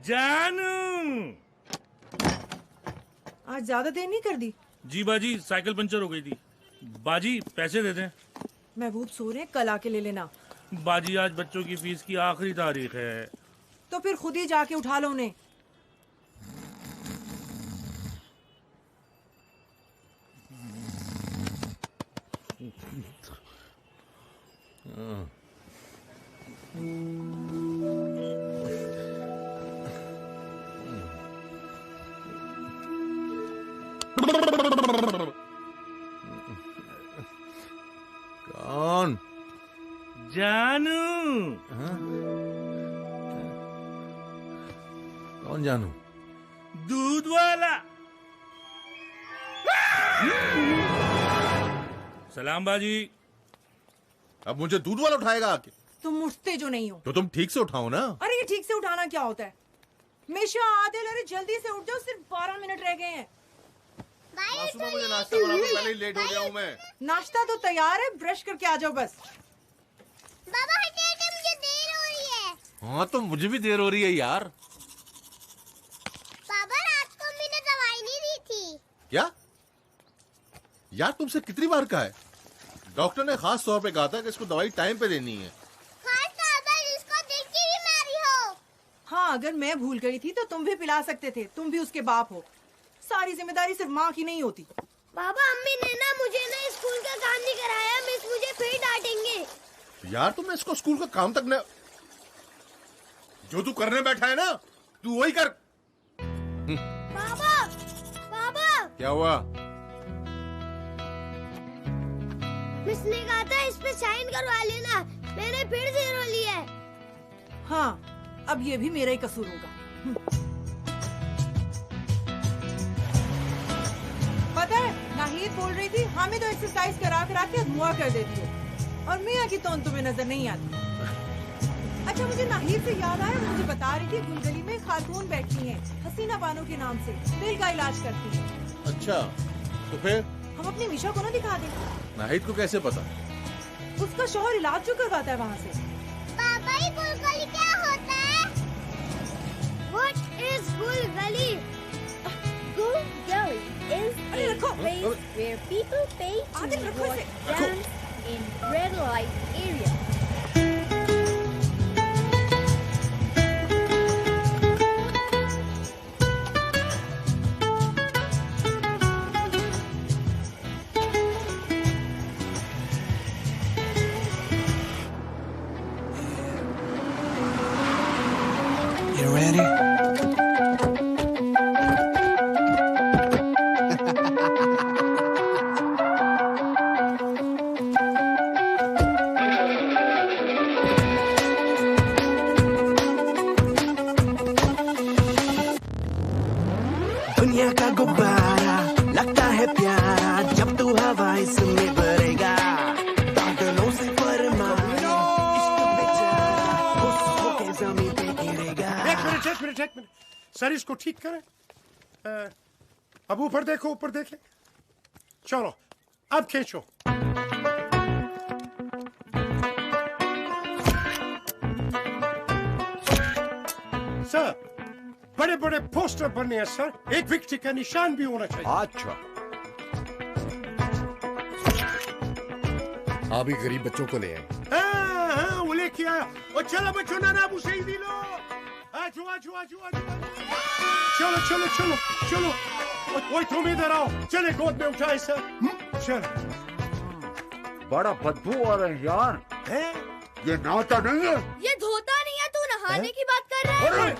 जानू, आज ज्यादा देर नहीं कर दी? जी बाजी, साइकिल पंचर हो गई थी। बाजी पैसे दे दें। महबूब सो रहे, कल आके ले लेना। बाजी आज बच्चों की फीस की आखिरी तारीख है। तो फिर खुद ही जाके उठा लो उन्हें। कौन? जानू। कौन जानू? दूध वाला। सलाम बाजी। अब मुझे दूध वाला उठाएगा आके? तुम उठते जो नहीं हो। तो तुम ठीक से उठाओ ना। अरे ये ठीक से उठाना क्या होता है? हमेशा आदिल, अरे जल्दी से उठ जाओ, सिर्फ 12 मिनट रह गए हैं। मुझे नाश्ता बना दो, पहले ही लेट हो गया हूँ मैं। नाश्ता तो तैयार है, ब्रश करके आ जाओ बस। बाबा हटिए, मुझे देर हो रही है। हाँ तो मुझे भी देर हो रही है यार। बाबा रात को मैंने दवाई नहीं दी थी। क्या यार, तुमसे कितनी बार कहा है? डॉक्टर ने खास तौर पे कहा था कि इसको दवाई टाइम पे देनी है। खास बाबा जिसको दिल की बीमारी हो। हाँ, अगर मैं भूल गई थी तो तुम भी पिला सकते थे, तुम भी उसके बाप हो। सारी जिम्मेदारी सिर्फ माँ की नहीं होती। बाबा अम्मी ने ना मुझे ना स्कूल का काम नहीं कराया, मिस मुझे फिर डांटेंगे। यार तुमने इसको स्कूल का काम तक न... जो तू करने बैठा है ना, तू वही कर। बाबा बाबा क्या हुआ? मिस ने कहा था इस पे साइन करवा लेना, मैंने फिर 0 लिया है। हाँ, अब ये भी मेरा ही कसूर होगा। पता है, नाहिद बोल रही थी हमें तो एक्सरसाइज करा करा के धुआं कर देती हो, और मियाँ की तौन तुम्हें नजर नहीं आती। अच्छा, मुझे नाहिद से याद आया, मुझे बता रही थी गुलगली में खातून बैठी हैं, हसीना बानो के नाम से, दिल का इलाज करती हैं। अच्छा, तो फिर हम अपनी मिशा को ना दिखा दें? नाहिद को कैसे पता? उसका शौहर इलाज जो करवाता है वहाँ से। पापा ये गुलगली क्या होता है? What is गुलगली? Gulgully is अरे a रखो। place where people pay Adil, to रखो watch इसे। dance in red light area. You ready? दुनिया का गुब्बारा लगता है प्यारा जब तू हवा इसमें भरेगा, बादलों से फरमाया इश्क बेचारा खुश होके ज़मीन पे गिरेगा। एक मिनट, सर इसको ठीक करें। अब ऊपर देखो, ऊपर देखे। चलो अब खींचो। सर बड़े बड़े पोस्टर बनने हैं सर, एक विक्ट्री का निशान भी होना चाहिए। अच्छा, आप ही गरीब बच्चों को ले आए। हाँ, वो लेके आया। और चलो बच्चों, ना उसे ही दी लो। आजू। चलो। ओए तुम इधर आओ, चले गोद में उठाए सर। चलो। बड़ा बदबू आ रहा है यार। ये नहाता नहीं है। ये धोता नहीं है, तू नहाने की बात कर रहा है?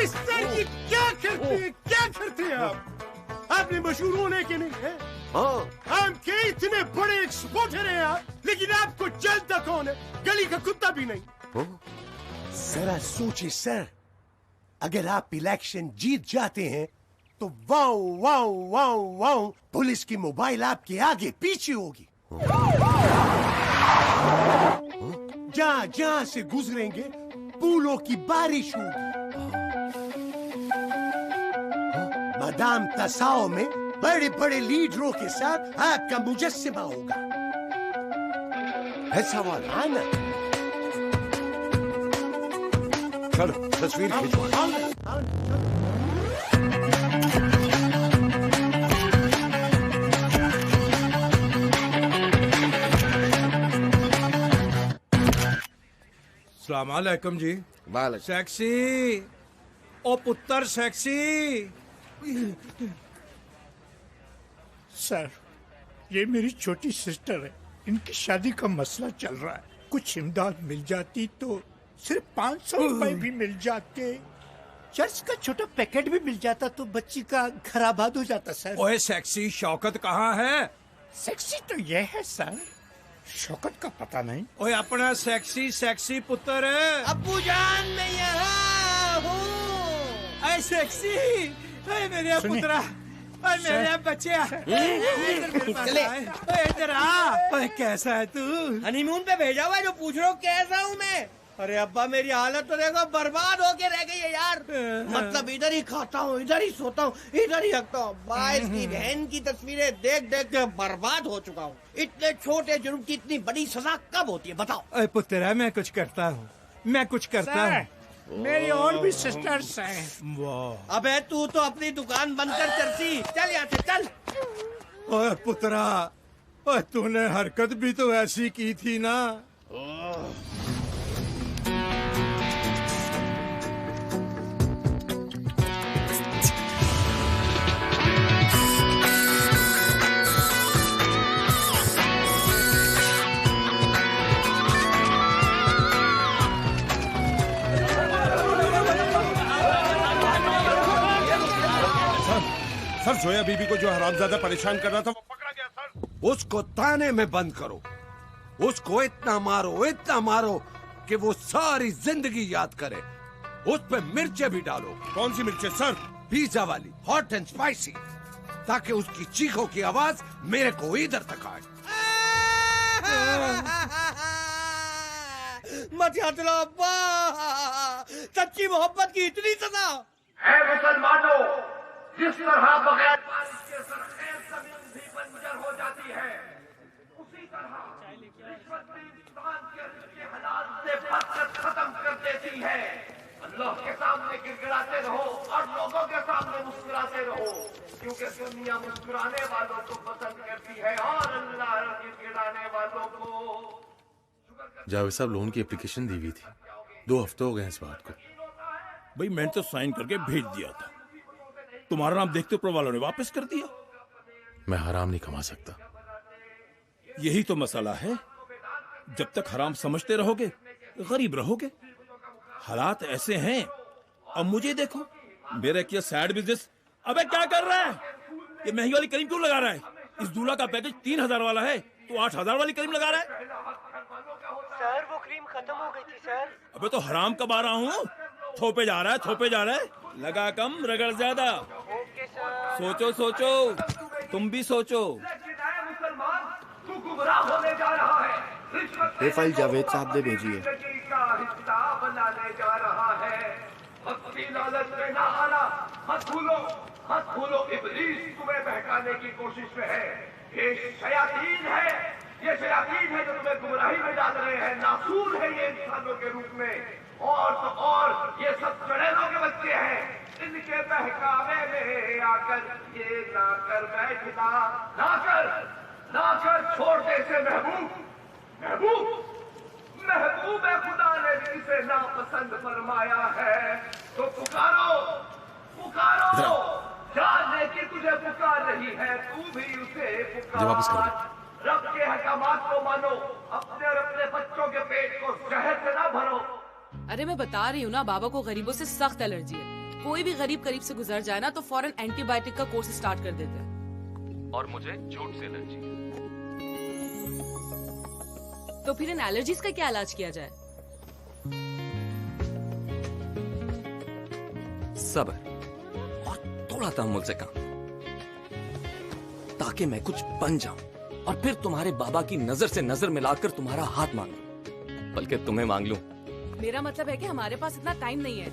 सर ये क्या करते हैं आप? आपने मशहूर होने के नहीं है? हम के इतने बड़े एक्सपोर्टर हैं आप, लेकिन आपको जलता कौन है? गली का कुत्ता भी नहीं। जरा सोचिए सर, अगर आप इलेक्शन जीत जाते हैं तो वाओ पुलिस की मोबाइल आपके आगे पीछे होगी। जहाँ से गुजरेंगे फूलों की बारिश होगी। मैदान तसाओ में बड़े बड़े लीडरों के साथ आपका मुजस्समा होगा। ऐसा वाला है ना? चलो तस्वीर खिंचवाएं। सलामकुम जी। वाले सेक्सी ओ पुत्र सेक्सी। सर, ये मेरी छोटी सिस्टर है, इनकी शादी का मसला चल रहा है। कुछ इमदाद मिल जाती तो सिर्फ 500 रुपए भी मिल जाते, चर्च का छोटा पैकेट भी मिल जाता तो बच्ची का घर आबाद हो जाता। सर ओए सेक्सी, शौकत कहाँ है? सेक्सी तो ये है सर, शौकत का पता नहीं। ओए अपना सेक्सी सेक्सी पुत्र है। अब्बू जान मैं यहाँ हूँ। ऐ सेक्सी, ऐ मेरे पुत्रा, ऐ मेरे बच्चे, चले। इधर आ। ओए कैसा है तू? हनीमून पे भेजा हुआ है, जो पूछ रहे हो कैसा हूँ मैं। अरे अब्बा मेरी हालत तो देखो, बर्बाद होके रह गई है यार। मतलब इधर ही खाता हूँ, इधर ही सोता हूँ, इधर ही रखता हूँ। बाइस की बहन की तस्वीरें देख देख के बर्बाद हो चुका हूँ। इतने छोटे जुर्म की इतनी बड़ी सजा कब होती है बताओ? अरे पुत्र मैं कुछ करता हूँ, मैं कुछ करता हूँ। मेरी और भी सिस्टर्स हैं। वाह। अबे तू तो अपनी दुकान बंद कर चलती, चल यहाँ से चल। ओए पुत्रा, ओए तूने हरकत भी तो ऐसी की थी ना। सर जोया बीबी को जो हरामजादा परेशान कर रहा था वो पकड़ा गया सर। उसको ताने में बंद करो, उसको इतना मारो कि वो सारी जिंदगी याद करे। उस पे मिर्चे भी डालो। कौन सी मिर्चे सर? पिज्जा वाली, हॉट एंड स्पाइसी, ताकि उसकी चीखों की आवाज मेरे को इधर तक आए। मत याद लो अब्बा, सच्ची मोहब्बत की इतनी सजा है मुसलमानों। जिस तरह बगैर बारिश के सरखेज जमीन भी बंजर हो जाती है, उसी तरह रिश्वत भी इंसान के रिश्ते हलाल से बरकत खत्म कर देती है। अल्लाह के सामने गिड़गिड़ाते रहो और लोगों के सामने मुस्कुराते रहो, क्योंकि दुनिया मुस्कुराने वालों को पसंद करती है और अल्लाह गिड़गिड़ाने वालों को। जावेद साहब लोन की एप्लीकेशन दी हुई थी, 2 हफ्ते हो गए इस बात को। भाई मैंने तो साइन करके भेज दिया था, तुम्हारा नाम देखते ऊपर वालों ने वापस कर दिया। मैं हराम नहीं कमा सकता। यही तो मसला है, जब तक हराम समझते रहोगे गरीब रहोगे। हालात ऐसे हैं। अब मुझे देखो, मेरा किया सैड बिजनेस। अबे क्या कर रहा है? ये महंगी वाली क्रीम क्यों लगा रहा है? इस दूल्हा का पैकेज 3000 वाला है, तो 8000 वाली क्रीम लगा रहा है। सर वो क्रीम खत्म हो गई थी सर। अबे तो हराम कब आ रहा हूँ? थोपे जा रहा है। लगा कम रगड़ ज्यादा। सोचो सोचो, तुम भी सोचो। ये फाइल जावेद साहब ने भेजी है। मत भूलो इब्लीस तुम्हें बहकाने की कोशिश में है। ये शयातीन है, ये शयातीन है जो तुम्हें गुमराही में डाल रहे हैं। नासूर है ये इंसानों के रूप में, और तो और ये सब चुड़ैलों के बच्चे हैं। इनके बहकावे में आकर ये ना कर बैठना, ना कर छोड़ दे इसे। महबूब खुदा ने इसे नापसंद फरमाया है, तो पुकारो जानने की तुझे पुकार रही है, तू भी उसे पुकार। रब के हकामात को मानो, अपने और अपने बच्चों के पेट को जहर से ना भरो। अरे मैं बता रही हूँ ना, बाबा को गरीबों से सख्त एलर्जी है। कोई भी गरीब करीब से गुजर जाए ना तो फौरन एंटीबायोटिक का कोर्स स्टार्ट कर देते हैं। और मुझे झूठ से एलर्जी है। तो फिर इन एलर्जीज का क्या इलाज किया जाए? सब्र और थोड़ा तहम्मुल से काम, ताकि मैं कुछ बन जाऊं और फिर तुम्हारे बाबा की नजर से नजर मिलाकर तुम्हारा हाथ मांगूं, बल्कि तुम्हें मांग लूं। मेरा मतलब है कि हमारे पास इतना टाइम नहीं है।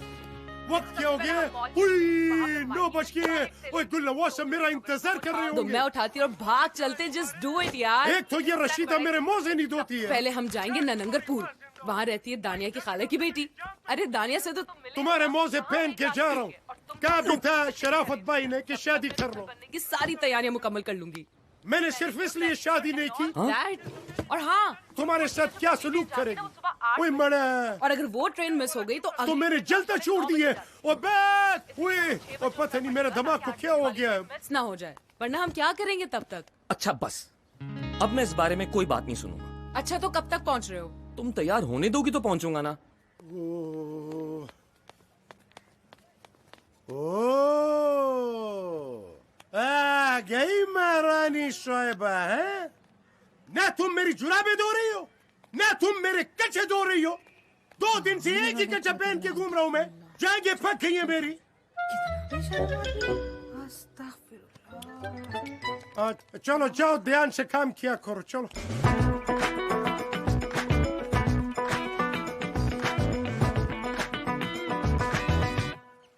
वक्त क्या हो गया? उई, 9 बज गए। ओए गुल नवाज सब मेरा इंतजार कर रहे तो होंगे। मैं उठाती और भाग चलते, जस्ट डू इट यार। एक तो ये रशीदा मेरे मुंह से नहीं धोती है। पहले हम जाएंगे ननंगरपुर, वहाँ रहती है दानिया की खाला की बेटी। अरे दानिया से तो तुम्हारे मुंह से पहन के जा रहा हूँ। कहा भी था शराफत भाई ने कि शादी कर लो। की सारी तैयारियां मुकम्मल कर लूंगी। मैंने सिर्फ इसलिए शादी नहीं की। डैड, और हाँ, तुम्हारे साथ क्या सलूक करेगी? ओए मड़ा। और अगर वो ट्रेन मिस हो गई तो मैंने जलता छोड़ दी है। और बैठ। और पता नहीं मेरे दिमाग को क्या हो गया। ना हो जाए, वरना हम क्या करेंगे तब तक? अच्छा बस, अब मैं इस बारे में कोई बात नहीं सुनूंगा। अच्छा तो कब तक पहुँच रहे हो? तुम तैयार होने दोगी तो पहुंचूंगा ना। आ गई महारानी शोएबा है ना? तुम मेरी जुराबे धो रही हो ना तुम मेरे कच्चे धो रही हो। 2 दिन से एक ही कच्चा पहन के घूम रहा हूँ मैं। जाएंगे पक गई है मेरी। चलो जाओ, ध्यान से काम किया करो। चलो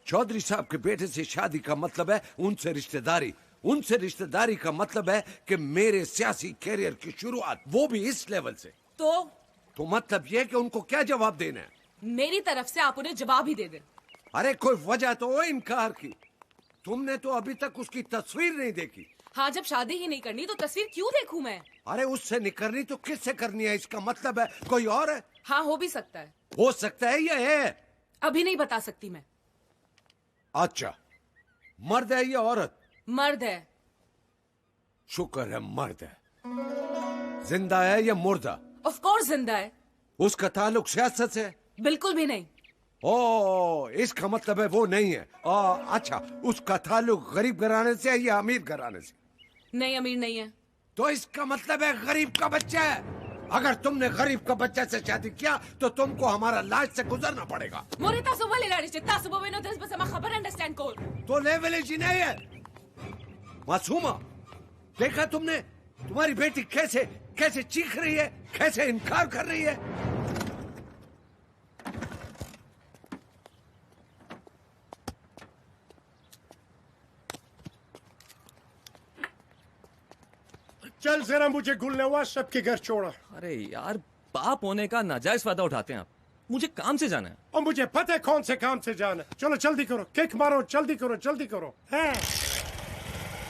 चौधरी साहब के बेटे से शादी का मतलब है उनसे रिश्तेदारी। उनसे रिश्तेदारी का मतलब है कि मेरे सियासी कैरियर की शुरुआत, वो भी इस लेवल से। तो मतलब ये कि उनको क्या जवाब देना है? मेरी तरफ से आप उन्हें जवाब ही दे दें। अरे कोई वजह तो हो इनकार की। तुमने तो अभी तक उसकी तस्वीर नहीं देखी। हाँ, जब शादी ही नहीं करनी तो तस्वीर क्यों देखूं मैं? अरे उससे नहीं करनी तो किससे करनी है? इसका मतलब है कोई और है। हाँ, हो भी सकता है। हो सकता है या है? अभी नहीं बता सकती मैं। अच्छा, मर्द है या औरत? मर्द है। शुक्र है मर्द है। जिंदा है या मुर्दा? ऑफ कोर्स जिंदा है। उसका ताल्लुक सियासत से? बिल्कुल भी नहीं। ओ, इसका मतलब है वो नहीं है। अच्छा, उसका ताल्लुक गरीब घराने से है या अमीर घराने से? नहीं, अमीर नहीं है। तो इसका मतलब है गरीब का बच्चा है। अगर तुमने गरीब का बच्चा से शादी किया तो तुमको हमारा लाज से गुजरना पड़ेगा। तो लेवल जी नहीं है। मासूमा, देखा तुमने तुम्हारी बेटी कैसे कैसे चीख रही है, कैसे इनकार कर रही है। चल जरा मुझे गुलनवाज सबके घर छोड़ा। अरे यार, बाप होने का नाजायज फायदा उठाते हैं आप। मुझे काम से जाना है। और मुझे पता है कौन से काम से जाना है। चलो जल्दी करो, किक मारो, जल्दी करो, जल्दी करो। है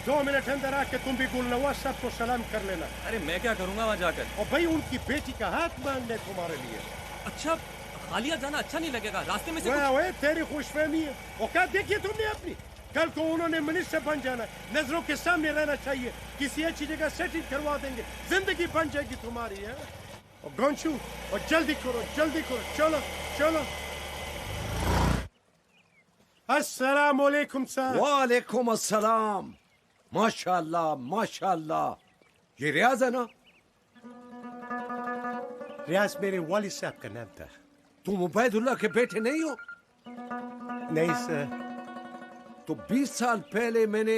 2 मिनट अंदर आके तुम भी गुलनवाज साहब को सलाम कर लेना। अरे मैं क्या करूंगा वहाँ जाकर? और भाई उनकी बेटी का हाथ मांगने तुम्हारे लिए। अच्छा, खालिया जाना अच्छा नहीं लगेगा? रास्ते में से तेरी खुशफहमी है। औकात देखिए तुमने अपनी। कल को उन्होंने मिनिस्टर बन जाना, नजरों के सामने रहना चाहिए। किसी अच्छी जगह सेटिल करवा देंगे, जिंदगी बन जाएगी तुम्हारी है। और गंशू, और जल्दी करो, जल्दी करो। चलो चलो। अस्सलाम वालेकुम सर। वालेकुम अस्सलाम। माशाल्लाह माशाल्लाह। ये रियाज है ना? रियाज मेरे वालिद साहब का नाम था। तुम उबैदुल्लाह के बेटे नहीं हो? नहीं सर। तो 20 साल पहले मैंने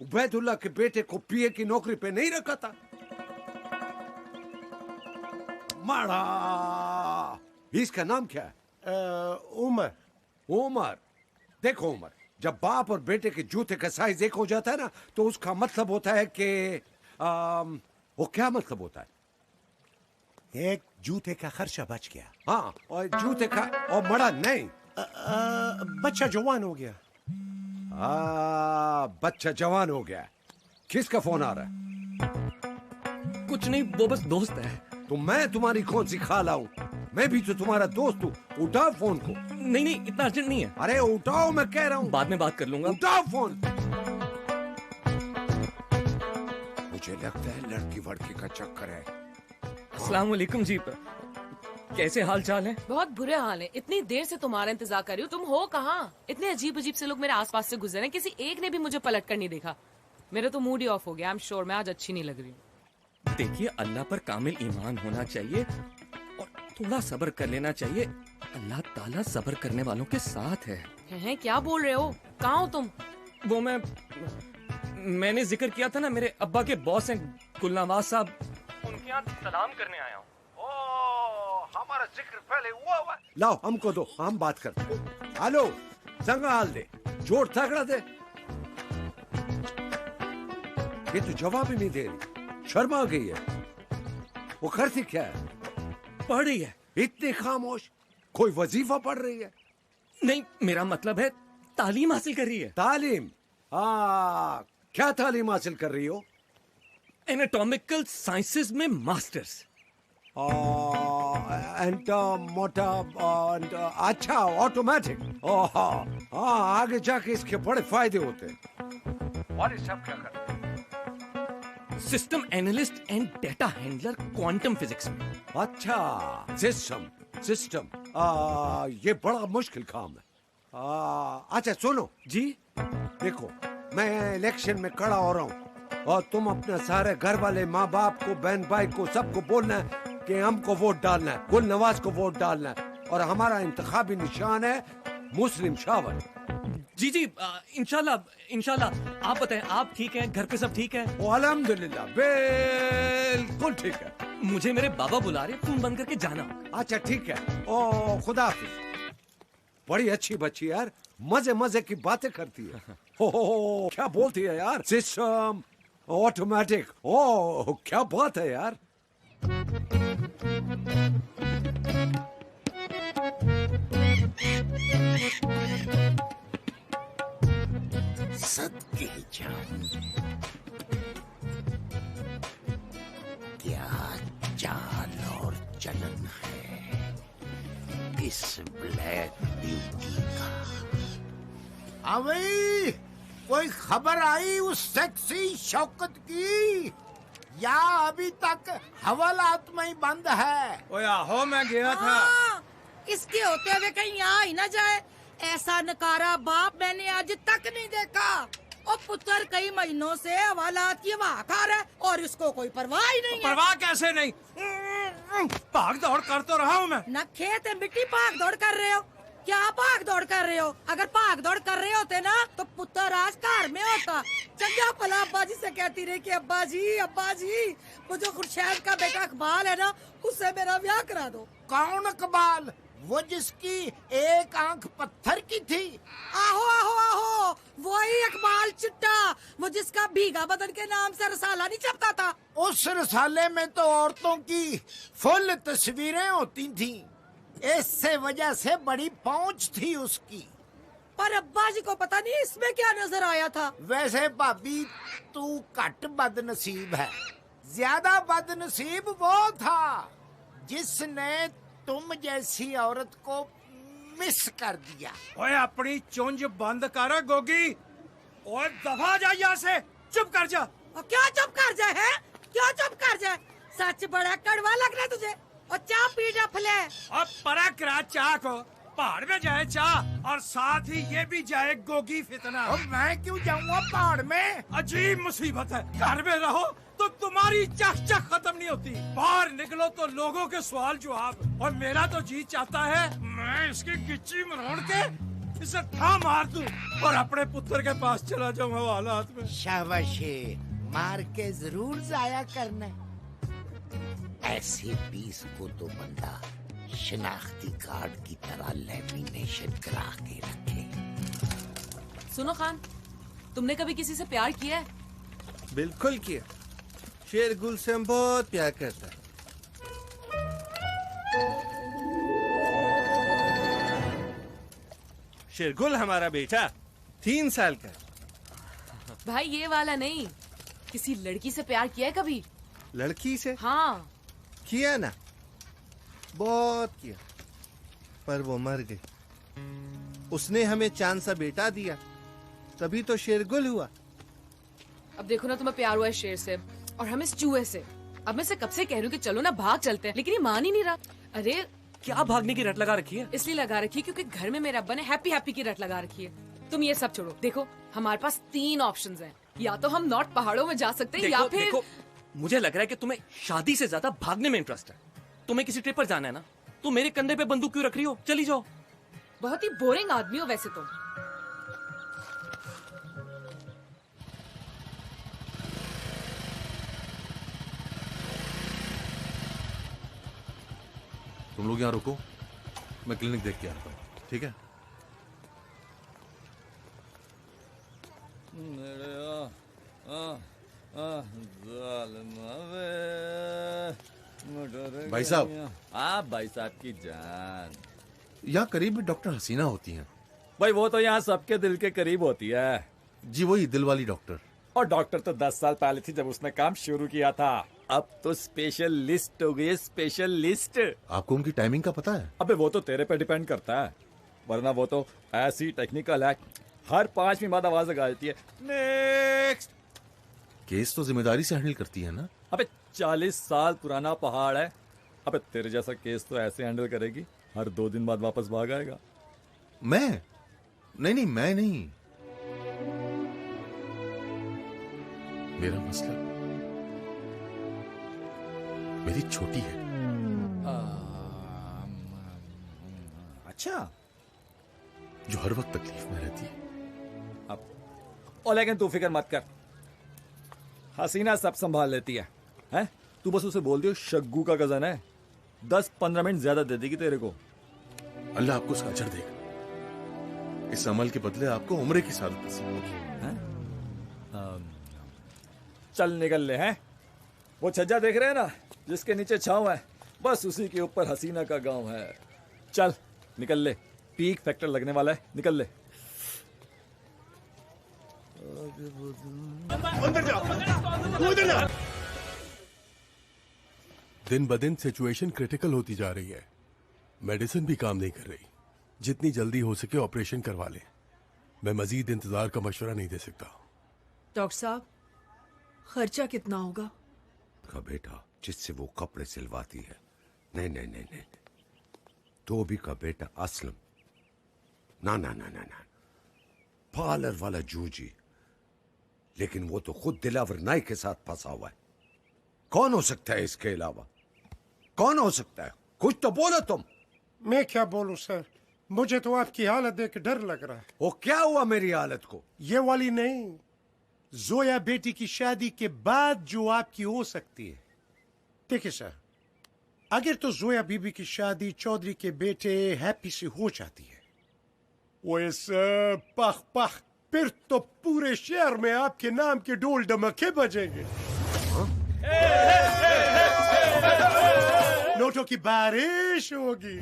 उबैदुल्लाह के बेटे को पीए की नौकरी पे नहीं रखा था? माड़ा, इसका नाम क्या है? उमर। उमर। देखो उमर, जब बाप और बेटे के जूते का साइज एक हो जाता है ना, तो उसका मतलब होता है कि वो क्या मतलब होता है? एक जूते का खर्चा बच गया। हाँ, और जूते का और मड़ा नहीं। बच्चा जवान हो गया। बच्चा जवान हो गया। किसका फोन आ रहा है? कुछ नहीं, वो बस दोस्त है। तो मैं तुम्हारी कौन सी खाला हूँ? मैं भी तो तुम्हारा दोस्त हूँ। उठाओ फोन को। नहीं नहीं, इतना अर्जेंट नहीं है। अरे उठाओ, मैं कह रहा हूँ। बाद में बात कर लूंगा। उठाओ फोन। मुझे लगता है लड़की वड़की का चक्कर है। अस्सलाम वालेकुम जी। कैसे हाल चाल है? बहुत बुरे हाल है। इतनी देर से तुम्हारा इंतजार कर रही हूँ, तुम हो कहाँ? इतने अजीब अजीब से लोग मेरे आसपास से गुजरे हैं, किसी एक ने भी मुझे पलट कर नहीं देखा। मेरा तो मूड ही ऑफ हो गया। आई एम श्योर मैं आज अच्छी नहीं लग रही हूँ। देखिए, अल्लाह पर कामिल ईमान होना चाहिए और थोड़ा सब्र कर लेना चाहिए। अल्लाह ताला सब्र करने वालों के साथ है। हैं, क्या बोल रहे हो? कहाँ हो तुम? वो मैंने जिक्र किया था ना, मेरे अब्बा के बॉस हैं गुलनवाज साहब, उनके यहाँ सलाम करने आया हूँ। हमारा जिक्र पहले हुआ। लाओ हमको दो, हम बात करते हैं। हेलो, संगाल दे, जोर तगड़ा दे। ये तो जवाब ही नहीं दे रही, शर्मा गई है। वो करती क्या है? पढ़ रही है। इतनी खामोश, कोई वजीफा पढ़ रही है? नहीं, मेरा मतलब है तालीम हासिल कर रही है। तालीम? हाँ, क्या तालीम हासिल कर रही हो? एनाटॉमिकल साइंसेस में मास्टर्स। अच्छा, ऑटोमेटिक। हाँ, आगे जाके इसके बड़े फायदे होते हैं। और इस सब क्या करते हैं? System analyst and data handler quantum physics में। अच्छा, सिस्टम ये बड़ा मुश्किल काम है। अच्छा सुनो जी, देखो मैं इलेक्शन में खड़ा हो रहा हूँ और तुम अपने सारे घर वाले, माँ बाप को, बहन भाई को, सबको बोलना है कि हमको वोट डालना है, गुल नवाज को वोट डालना है, और हमारा इंतखाबी निशान है मुस्लिम शावर। जी जी, इंशाल्लाह। आप बताएं, आप ठीक हैं? घर पे सब ठीक है? अल्हम्दुलिल्लाह, बिल्कुल ठीक है। मुझे मेरे बाबा बुला रहे, फोन बंद करके जाना। अच्छा ठीक है, ओ खुदा हाफिज। बड़ी अच्छी बच्ची यार, मजे मजे की बातें करती है। हो क्या बोलती है यार, सिस्टम ऑटोमेटिक, ओ क्या बात है यार। सदके जाऊं, क्या चाल और चलन है इस ब्लैक ब्यूटी का। हाँ भाई, कोई खबर आई उस सेक्सी शौकत की, या अभी तक हवालात में ही बंद है? ओए आहो, मैं गया था। इसके होते हुए कहीं आ ही ना जाए, ऐसा नकारा बाप मैंने आज तक नहीं देखा। और पुत्र कई महीनों से हवालात की वाह खा रहा है और इसको कोई परवाह ही नहीं है। परवाह कैसे नहीं, भाग दौड़ कर तो रहा हूँ मैं। न खेत है मिट्टी, भाग दौड़ कर रहे हो? क्या भाग दौड़ कर रहे हो? अगर भाग दौड़ कर रहे होते ना तो पुत्र आज घर में होता। चंगा भला अब्बा जी से कहती रही कि अब्बा जी वो जो खुर्शैद का बेटा इकबाल है ना, उससे मेरा ब्याह करा दो। कौन इकबाल? वो जिसकी एक आंख पत्थर की थी? आहो, वही इकबाल चिट्टा, वो जिसका भीगा बदन के नाम से रसाला नहीं छपता था। उस रसाले में तो औरतों की फुल तस्वीरें होती थीं। इससे वजह से बड़ी पहुंच थी उसकी। पर अब्बा जी को पता नहीं इसमें क्या नजर आया था। वैसे भाभी, तू घट बदनसीब है, ज्यादा बदनसीब वो था जिसने तुम जैसी औरत को मिस कर दिया। ओए अपनी चुंझ बंद कर गोगी, ओए दफा जा यहाँ से, चुप कर जा। और क्या चुप कर जाए है? क्या चुप कर जाए? सच बड़ा कड़वा लग रहा है तुझे। और चाय पी जा फले। अब परख रहा चाय को, पहाड़ में जाए चाय और साथ ही ये भी जाए गोगी फितना। और मैं क्यों जाऊंगा पहाड़ में? अजीब मुसीबत है, घर में रहो तो तुम्हारी चक खत्म नहीं होती, बाहर निकलो तो लोगों के सवाल जवाब। और मेरा तो जी चाहता है मैं इसकी गिच्ची मरोड़ के इसे था मार दूं और अपने पुत्र के पास चला जाऊं हवालात में। शाबाशी, मार के जरूर जाया करना। ऐसे पीस को तो बंदा शिनाख्ती कार्ड की तरह लेमिनेशन करा के रखे। सुनो खान, तुमने कभी किसी से प्यार किया है? बिल्कुल किया। शेरगुल से हम बहुत प्यार करता है। शेरगुल हमारा बेटा 3 साल का। भाई ये वाला नहीं, किसी लड़की से प्यार किया है कभी? लड़की से? हाँ किया ना, बहुत किया, पर वो मर गई। उसने हमें चांद सा बेटा दिया, तभी तो शेरगुल हुआ। अब देखो ना, तुम्हें प्यार हुआ है शेर से और हमें इस चूहे से। अब मैं से कब से कह रही हूँ कि चलो ना भाग चलते हैं, लेकिन ये मान ही नहीं रहा। अरे क्या भागने की रट लगा रखी है? इसलिए लगा रखी है क्योंकि घर में मेरे अब्बा ने हैप्पी हैप्पी की रट लगा रखी है। तुम ये सब छोड़ो, देखो हमारे पास 3 ऑप्शंस हैं। या तो हम नॉर्थ पहाड़ों में जा सकते हैं या फिर देखो, मुझे लग रहा है कि तुम्हें शादी से ज्यादा भागने में इंटरेस्ट है। तुम्हें किसी ट्रिप पर जाना है ना, तो मेरे कंधे पे बंदूक क्यों रख रही हो? चली जाओ। बहुत ही बोरिंग आदमी हो वैसे तुम। तुम लोग यहाँ रुको, मैं क्लिनिक देख के आता हूँ, ठीक है? भाई साहब। आप भाई साहब की जान। यहाँ करीब में डॉक्टर हसीना होती हैं। भाई वो तो यहाँ सबके दिल के करीब होती है। जी वही दिल वाली डॉक्टर। और डॉक्टर तो 10 साल पहले थी जब उसने काम शुरू किया था। अब तो स्पेशल लिस्ट हो गई है, स्पेशल लिस्ट। आपको उनकी टाइमिंग का पता है? अबे वो तो तेरे पे डिपेंड करता है, वरना वो तो ऐसी टेक्निकल है, हर 5 मिनट बाद आवाज लगा देती है नेक्स्ट। केस तो जिम्मेदारी से हैंडल करती है ना? अबे 40 साल पुराना पहाड़ है। अबे तेरे जैसा केस तो ऐसे हैंडल करेगी, हर 2 दिन बाद वापस भाग आएगा। मैं नहीं, मैं नहीं। मेरा मसला मेरी छोटी है। अच्छा, जो हर वक्त तकलीफ में रहती है। और लेकिन तू फिक्र मत कर, हसीना सब संभाल लेती है, हैं? तू बस उसे बोल दियो शग्गू का कजन है, 10-15 मिनट ज्यादा दे देगी तेरे को। अल्लाह आपको उसका अजर देगा। इस अमल के बदले आपको उम्रे की सादत नसीब होगी। चल निकल ले। हैं वो छज्जा देख रहे हैं ना, जिसके नीचे छांव है, बस उसी के ऊपर हसीना का गांव है। चल निकल ले, पीक फैक्टर लगने वाला है, निकल ले। अंदर जाओ, उधर जाओ। दिन ब दिन सिचुएशन क्रिटिकल होती जा रही है। मेडिसिन भी काम नहीं कर रही। जितनी जल्दी हो सके ऑपरेशन करवा ले। मैं मजीद इंतजार का मशवरा नहीं दे सकता। डॉक्टर साहब, खर्चा कितना होगा? का बेटा जिससे वो कपड़े सिलवाती है। नहीं, धोबी का बेटा असलम। ना, पार्लर वाला जूजी, लेकिन वो तो खुद दिलावर नाई के साथ फंसा हुआ है। कौन हो सकता है इसके अलावा? कौन हो सकता है? कुछ तो बोलो तुम। मैं क्या बोलूं सर, मुझे तो आपकी हालत देख के डर लग रहा है। वो क्या हुआ मेरी हालत को? ये वाली नहीं, जोया बेटी की शादी के बाद जो आपकी हो सकती है। देखिए सर, अगर तो जोया बीबी की शादी चौधरी के बेटे हैप्पी से हो जाती है, वैसे पख फिर तो पूरे शहर में आपके नाम के ढोल डमके बजेंगे। नोटों की बारिश होगी।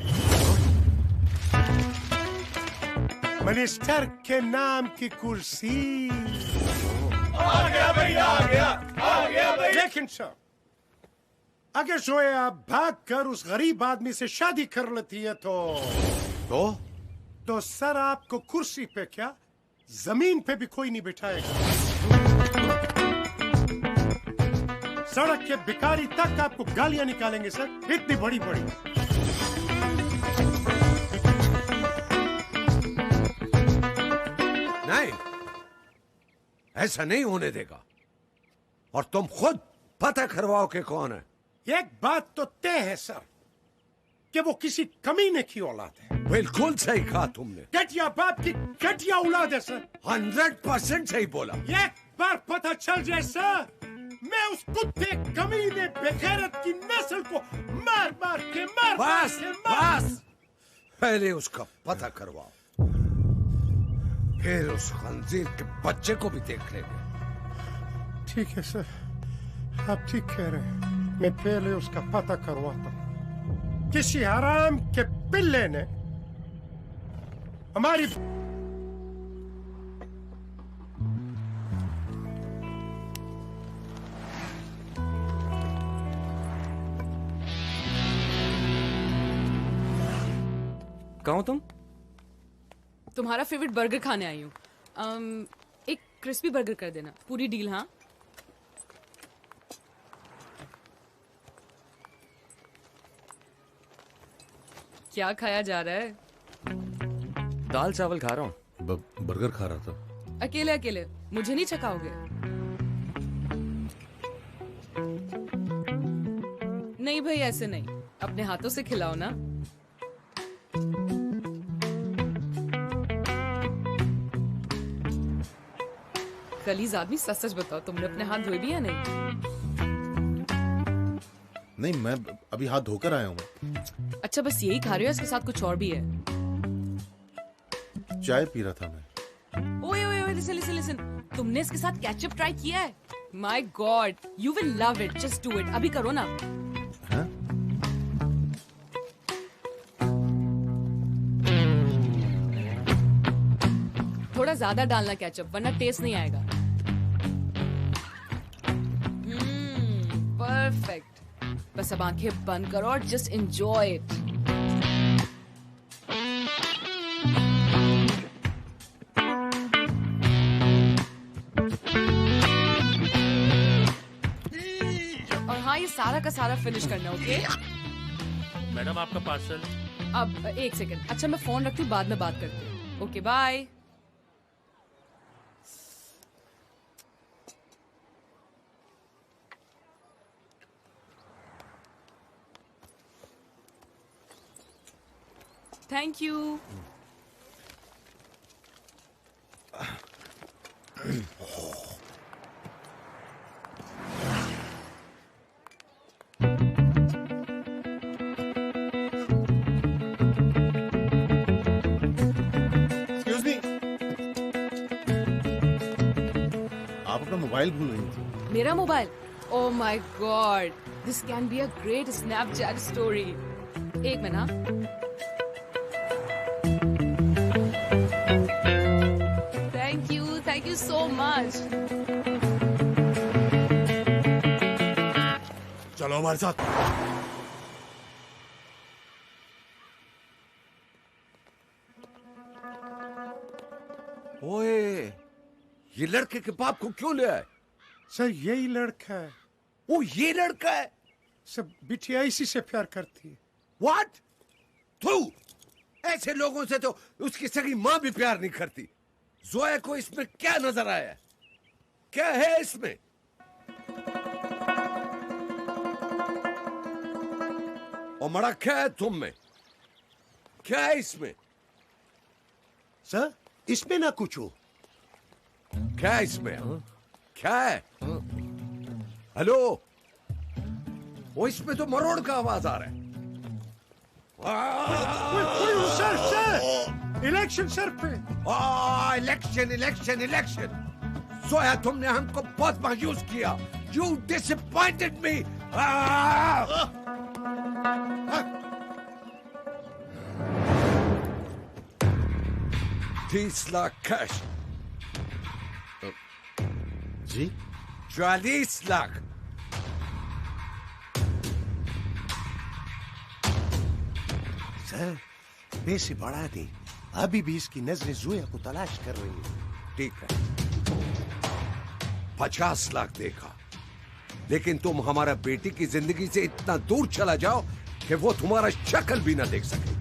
मिनिस्टर के नाम की कुर्सी। आ गया भैया, आ गया भाई। लेकिन सर, अगर जोया भाग कर उस गरीब आदमी से शादी कर लेती है तो सर आपको कुर्सी पे क्या, जमीन पे भी कोई नहीं बिठाएगा। सड़क के भिखारी तक आपको गालियां निकालेंगे सर, इतनी बड़ी बड़ी। नहीं, ऐसा नहीं होने देगा। और तुम खुद पता करवाओ कि कौन है। एक बात तो तय है सर कि वो किसी कमीने की औलाद है। बिल्कुल सही कहा तुमने। घटिया बाप की घटिया औलाद है सर। 100% सही बोला। एक बार पता चल जाए सर, मैं उस कुत्ते कमीने बेगैरत की नस्ल को मार के बस पहले उसका पता करवाओ, फिर उस खंजीर के बच्चे को भी देख लेंगे। ठीक है सर, आप ठीक कह रहे हैं। मैं पहले उसका पता करवाता हूँ। किसी हराम के पिल्ले ने हमारी कहाँ हो तुम? तुम्हारा फेवरेट बर्गर खाने आई हूँ। एक क्रिस्पी बर्गर कर देना, पूरी डील। हाँ, क्या खाया जा रहा है? दाल चावल खा रहा हूँ। बर्गर खा रहा था। अकेले अकेले मुझे नहीं चखाओगे? नहीं भाई, ऐसे नहीं, अपने हाथों से खिलाओ ना। कलीज आदमी, सच सच बताओ, तुमने अपने हाथ धोए भी या नहीं? नहीं, मैं अभी हाथ धोकर आया हूँ। अच्छा, बस यही खा रहे हो? इसके साथ कुछ और भी है? चाय पी रहा था मैं। ओए ओए ओए, लिसन लिसन लिसन, तुमने इसके साथ केचप ट्राई किया है? My God, you will love it, just do it, अभी करो ना। थोड़ा ज्यादा डालना केचप, वरना टेस्ट नहीं आएगा। परफेक्ट, बस अब आंखें बंद करो और जस्ट एंजॉय इट। और हाँ, ये सारा का सारा फिनिश करना, ओके? मैडम आपका पार्सल। अब एक सेकंड, अच्छा मैं फोन रखती हूँ, बाद में बात करती हूँ। Okay bye. Thank you. Excuse me, आप अपना मोबाइल भूल गई थी। मेरा mobile? Oh my God, this can be a great Snapchat story. एक minute. Thank you so much. चलो हमारे साथ। ओए, ये लड़के के बाप को क्यों ले आए? सर यही लड़का है। वो ये लड़का है? सब बिटिया इसी से प्यार करती है। What? तू ऐसे लोगों से तो उसकी सगी माँ भी प्यार नहीं करती। जोया को इसमें क्या नजर आया? क्या है इसमें? और मड़ा क्या है तुम में? क्या है इसमें? सर इसमें ना कुछ हो। क्या है इसमें? क्या है? हेलो, वो इसमें तो मरोड़ का आवाज आ रहा है। सर सर, इलेक्शन सर पे। Election election election. जोया, तुमने हमको बहुत मायूस किया। You disappointed me. 30 lakh cash. जी? 40 लाख। सर पैसे बढ़ा दे, अभी भी इसकी नजरें जोया को तलाश कर रही हैं। ठीक है, 50 लाख देखा, लेकिन तुम हमारा बेटी की जिंदगी से इतना दूर चला जाओ कि वो तुम्हारा शक्ल भी ना देख सके।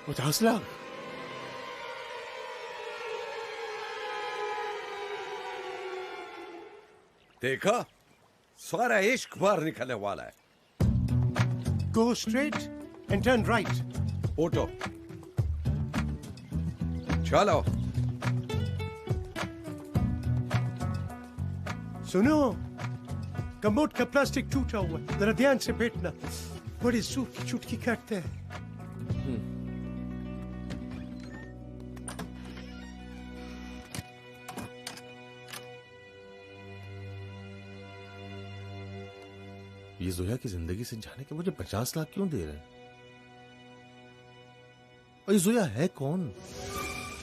50 लाख? देखा, सारा इश्क बाहर निकलने वाला है। Go straight and turn right. Auto चलो। सुनो, कमोड का प्लास्टिक टूटा हुआ, जरा ध्यान से बैठना, बड़ी सूखी चुटकी काटते हैं। ये जोया की जिंदगी से जाने के मुझे 50 लाख क्यों दे रहे हैं? और ये जोया है कौन?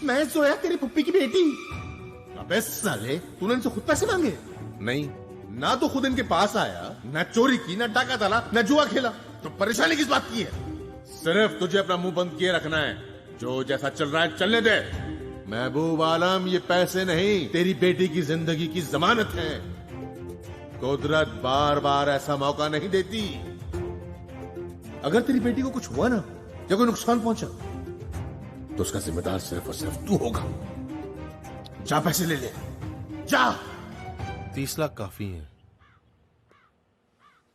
मैं जोया, तेरी पुप्पी की बेटी। अबे साले, तूने इनसे खुद पैसे मांगे? नहीं, ना तो खुद इनके पास आया, ना चोरी की, ना डाका डाला, ना जुआ खेला, तो परेशानी किस बात की है? सिर्फ तुझे अपना मुंह बंद किए रखना है। जो जैसा चल रहा है चलने दे। महबूब आलम, ये पैसे नहीं, तेरी बेटी की जिंदगी की जमानत है। कुदरत बार बार ऐसा मौका नहीं देती। अगर तेरी बेटी को कुछ हुआ ना, या कोई नुकसान पहुंचा, तो उसका जिम्मेदार सिर्फ और सिर्फ तू होगा। जा पैसे ले ले, जा। 30 लाख काफी है।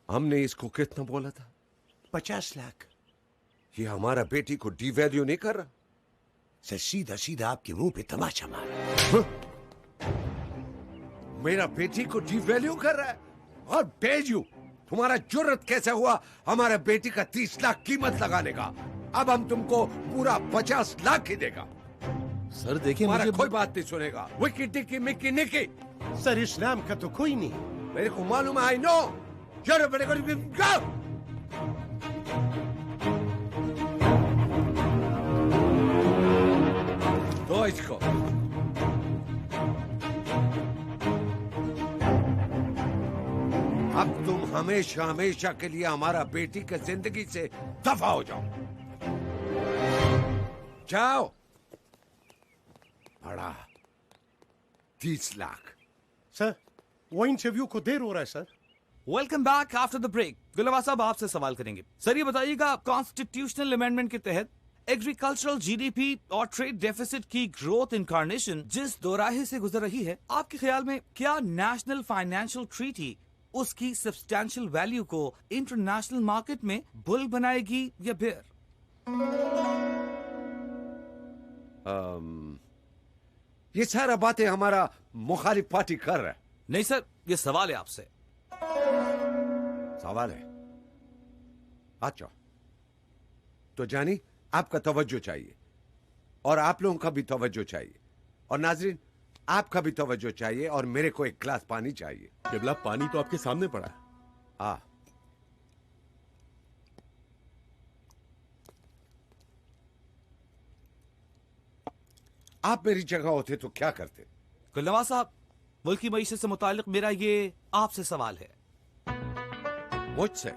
हमने इसको कितना बोला था? 50 लाख। ये हमारा बेटी को डिवैल्यू नहीं कर रहा। सर सीधा सीधा आपके मुंह पे तमाचा मारा। मेरा बेटी को डिवैल्यू कर रहा है? और डेयर यू, तुम्हारा जुर्रत कैसे हुआ हमारे बेटी का 30 लाख कीमत लगाने का? अब हम तुमको पूरा 50 लाख ही देगा। सर देखिए, हमारा मुझे कोई बात नहीं सुनेगा। विकी टिकी मिक्की निकी। सर इस नाम का तो कोई नहीं। मेरे को मालूम है, आई नो। चलो बेटे को दो इसको। अब तुम हमेशा हमेशा के लिए हमारा बेटी की जिंदगी से दफा हो जाओ। जाओ। बड़ा 30 लाख। सर वो इंटरव्यू को देर हो रहा है sir. Welcome back after the break. Gulwa sahab आपसे सवाल करेंगे। सर ये बताइएगा, कॉन्स्टिट्यूशनल अमेंडमेंट के तहत एग्रीकल्चरल जीडीपी और ट्रेड डेफिसिट की ग्रोथ इनकार्नेशन जिस दोराहे से गुजर रही है, आपके ख्याल में क्या नेशनल फाइनेंशियल ट्रीटी उसकी सब्सटैंशियल वैल्यू को इंटरनेशनल मार्केट में बुल बनाएगी या बेयर? ये सारा बातें हमारा मुखालिफ पार्टी कर रहा है। नहीं सर, ये सवाल है आपसे। सवाल है? अच्छा, तो जानी आपका तवज्जो चाहिए और आप लोगों का भी तवज्जो चाहिए और नाजरीन आपका भी तवज्जो चाहिए और मेरे को एक गिलास पानी चाहिए। केवला पानी तो आपके सामने पड़ा है। हाँ, आप मेरी जगह होते तो क्या करते? गुलवा साहब, मुल्क की मईशत से मुताल्लिक मेरा ये आपसे सवाल है। मुझसे?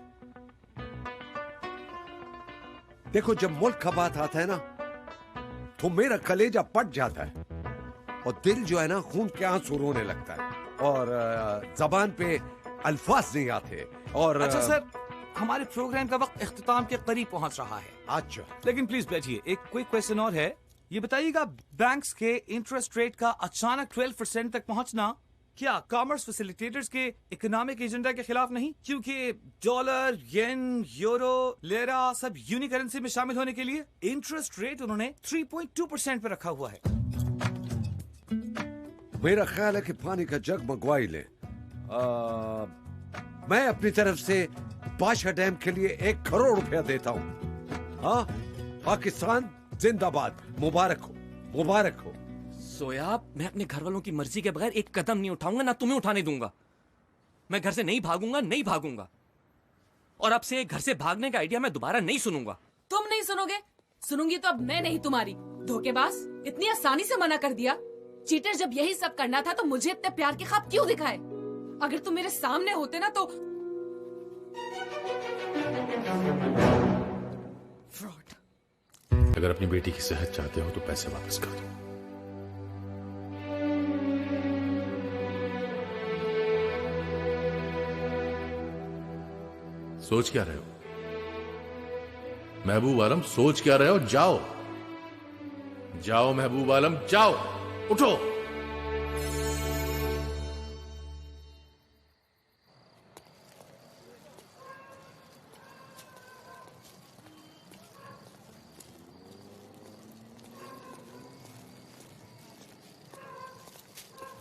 देखो, जब मुल्क का बात आता है ना तो मेरा कलेजा पट जाता है और दिल जो है ना खून के आंसू रोने लगता है और जबान पे अल्फाज नहीं आते। और अच्छा सर, हमारे प्रोग्राम का वक्त इख्तिताम के करीब पहुंच रहा है। अच्छा, लेकिन प्लीज बैठिए। एक क्विक क्वेश्चन और है, ये बताइएगा, बैंक्स के इंटरेस्ट रेट का अचानक 12% तक पहुंचना क्या कॉमर्स फैसिलिटेटर्स के इकोनॉमिक एजेंडा के खिलाफ नहीं? क्योंकि डॉलर, येन, यूरो, लेरा सब यूनी करेंसी में शामिल होने के लिए इंटरेस्ट रेट उन्होंने 3.2% पे रखा हुआ है। मेरा ख्याल है कि पानी का जग मंगवा ही ले। मैं अपनी तरफ से बादशाह डैम के लिए 1 करोड़ रुपया देता हूँ। हाँ, पाकिस्तान जिंदाबाद, मुबारक हो, मुबारक हो। सोया, मैं अपने घर वालों की मर्जी के बगैर एक कदम नहीं उठाऊंगा, ना तुम्हें उठाने दूंगा। मैं घर से नहीं भागूंगा, नहीं भागूंगा। और अब से घर से भागने का आइडिया मैं दोबारा नहीं सुनूंगा। तुम नहीं सुनोगे? सुनूंगी तो अब मैं नहीं तुम्हारी। धोखेबाज, इतनी आसानी से मना कर दिया। चीटर, जब यही सब करना था तो मुझे इतने प्यार के ख्वाब क्यों दिखाए? अगर तुम मेरे सामने होते ना तो फ्रॉड। अगर अपनी बेटी की सेहत चाहते हो तो पैसे वापस कर दो। सोच क्या रहे हो महबूब आलम? सोच क्या रहे हो? जाओ जाओ महबूब आलम, जाओ, उठो।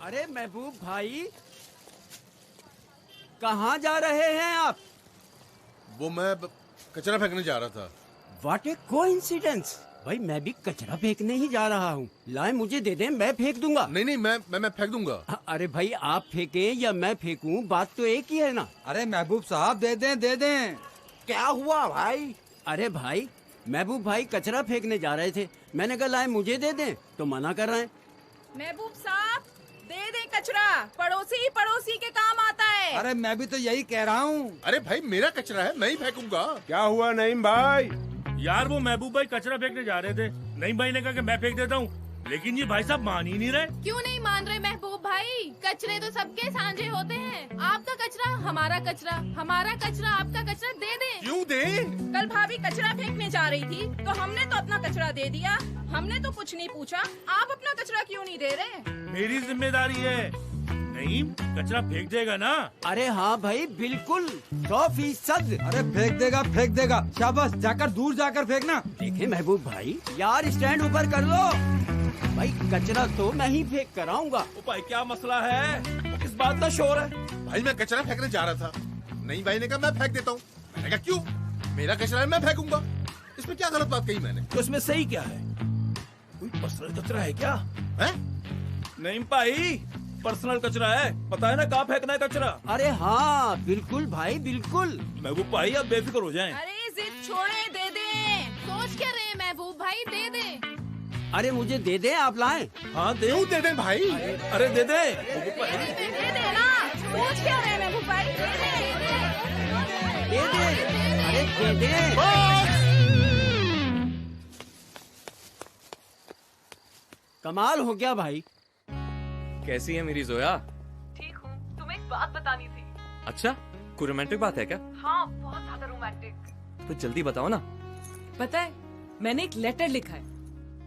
अरे महबूब भाई, कहाँ जा रहे हैं आप? वो मैं कचरा फेंकने जा रहा था। What A coincidence. भाई मैं भी कचरा फेंकने ही जा रहा हूँ। लाए मुझे दे दें, मैं फेंक दूंगा। नहीं नहीं, मैं फेंक दूंगा। अरे भाई आप फेंके या मैं फेंकूं, बात तो एक ही है ना। अरे महबूब साहब दे दें, दे दें। क्या हुआ भाई? अरे भाई, महबूब भाई कचरा फेंकने जा रहे थे, मैंने कहा लाए मुझे दे दें, तो मना कर रहे हैं। महबूब साहब दे दे कचरा, पड़ोसी पड़ोसी के काम आता है। अरे मैं भी तो यही कह रहा हूँ। अरे भाई मेरा कचरा है, मैं ही फेंकूंगा। क्या हुआ नईम भाई? यार वो महबूब भाई कचरा फेंकने जा रहे थे, नईम भाई ने कहा कि मैं फेंक देता हूँ, लेकिन ये भाई साहब मान ही नहीं रहे। क्यों नहीं मान रहे महबूब भाई? कचरे तो सबके साझे होते हैं। आपका कचरा हमारा कचरा, हमारा कचरा आपका कचरा, दे दे। क्यों दे? कल भाभी कचरा फेंकने जा रही थी तो हमने तो अपना कचरा दे दिया, हमने तो कुछ नहीं पूछा। आप अपना कचरा क्यों नहीं दे रहे? मेरी जिम्मेदारी है। नईम कचरा फेंक देगा ना? अरे हाँ भाई बिल्कुल, 100%। अरे फेंक देगा, फेंक देगा। शाबाश, जाकर दूर जाकर फेंकना। देखे महबूब भाई, यार स्टैंड ऊपर कर लो। भाई कचरा तो मैं ही फेंक कराऊंगा। भाई क्या मसला है? किस बात का शोर है? भाई मैं कचरा फेंकने जा रहा था, नहीं भाई ने कहा मैं फेंक देता हूँ। मैंने कहा क्यों, मेरा कचरा है मैं फेंकूंगा, इसमें क्या गलत बात कही मैंने? तो इसमें सही क्या है? कोई पर्सनल कचरा है क्या? है? नहीं भाई, पर्सनल कचरा है, पता है ना कहाँ फेंकना है कचरा। अरे हाँ बिल्कुल भाई बिल्कुल। महबूब भाई आप बेफिक्र हो जाएं। अरे जिद छोड़े, दे दे। सोच क्या रहे महबूब भाई, दे दे। अरे मुझे दे दे, आप लाए। हाँ दे दे भाई। अरे दे दे। दे दे ना, सोच क्या रहे महबूब भाई, दे दे। दे दे, अरे दे दे। कमाल हो गया भाई। कैसी है मेरी जोया? ठीक हूँ। तुम्हें एक बात बतानी थी। अच्छा, कोई रोमांटिक बात है क्या? हाँ बहुत ज्यादा रोमांटिक। तो जल्दी बताओ ना। पता है मैंने एक लेटर लिखा है।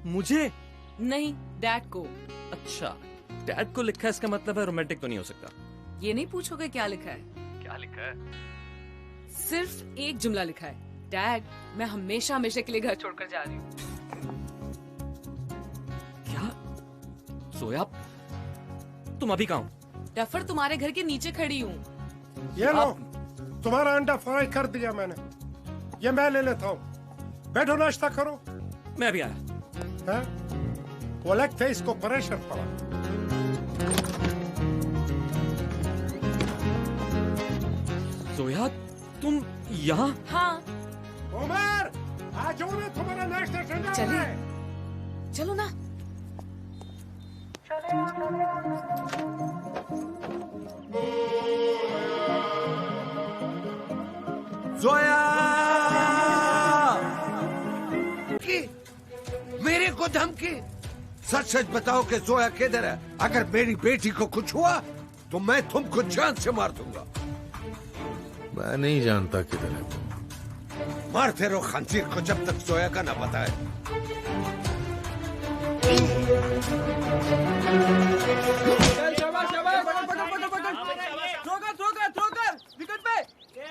मुझे? नहीं, डैड को। अच्छा, डैड को लिखा है, इसका मतलब है रोमांटिक तो नहीं हो सकता। ये नहीं पूछोगे क्या लिखा है? क्या लिखा है? सिर्फ एक जुमला लिखा है, डैड मैं हमेशा हमेशा के लिए घर छोड़कर जा रही हूँ। क्या? जोया तुम अभी कहाँ हो? डफर तुम्हारे घर के नीचे खड़ी हूँ। ये लो, तुम्हारा अंडा फ्राई कर दिया मैंने, ये मैं ले लेता हूँ। बैठो नाश्ता करो। मैं अभी आया। है? वो लगता है इसको प्रेशर पड़ा। जोया तुम यहाँ? हाँ। उमर आ जाओ ना, तुम्हारा नाश्ता ठंडा चलिए। हो गया। चलो ना। जोया! मेरे को धमकी? सच सच बताओ कि जोया किधर है? अगर मेरी बेटी को कुछ हुआ तो मैं तुमको जान से मार दूंगा। मैं नहीं जानता किधर है तुम। मारते रहो खंजीर को जब तक जोया का ना बताए।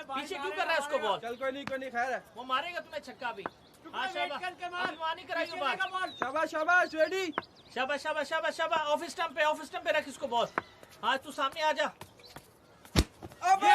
पीछे क्यों कर रहा है उसको बॉल? चल कोई नहीं खैर है। वो मारेगा तुम्हें छक्का भी। हाँ शाबाश, अभिमानी कराइए बात। शाबाश शाबाश, रेडी। शाबाश शाबाश शाबाश शाबाश। ऑफिस स्टंप पे रख इसको बॉल। हाँ तू सामने आ जा। अबे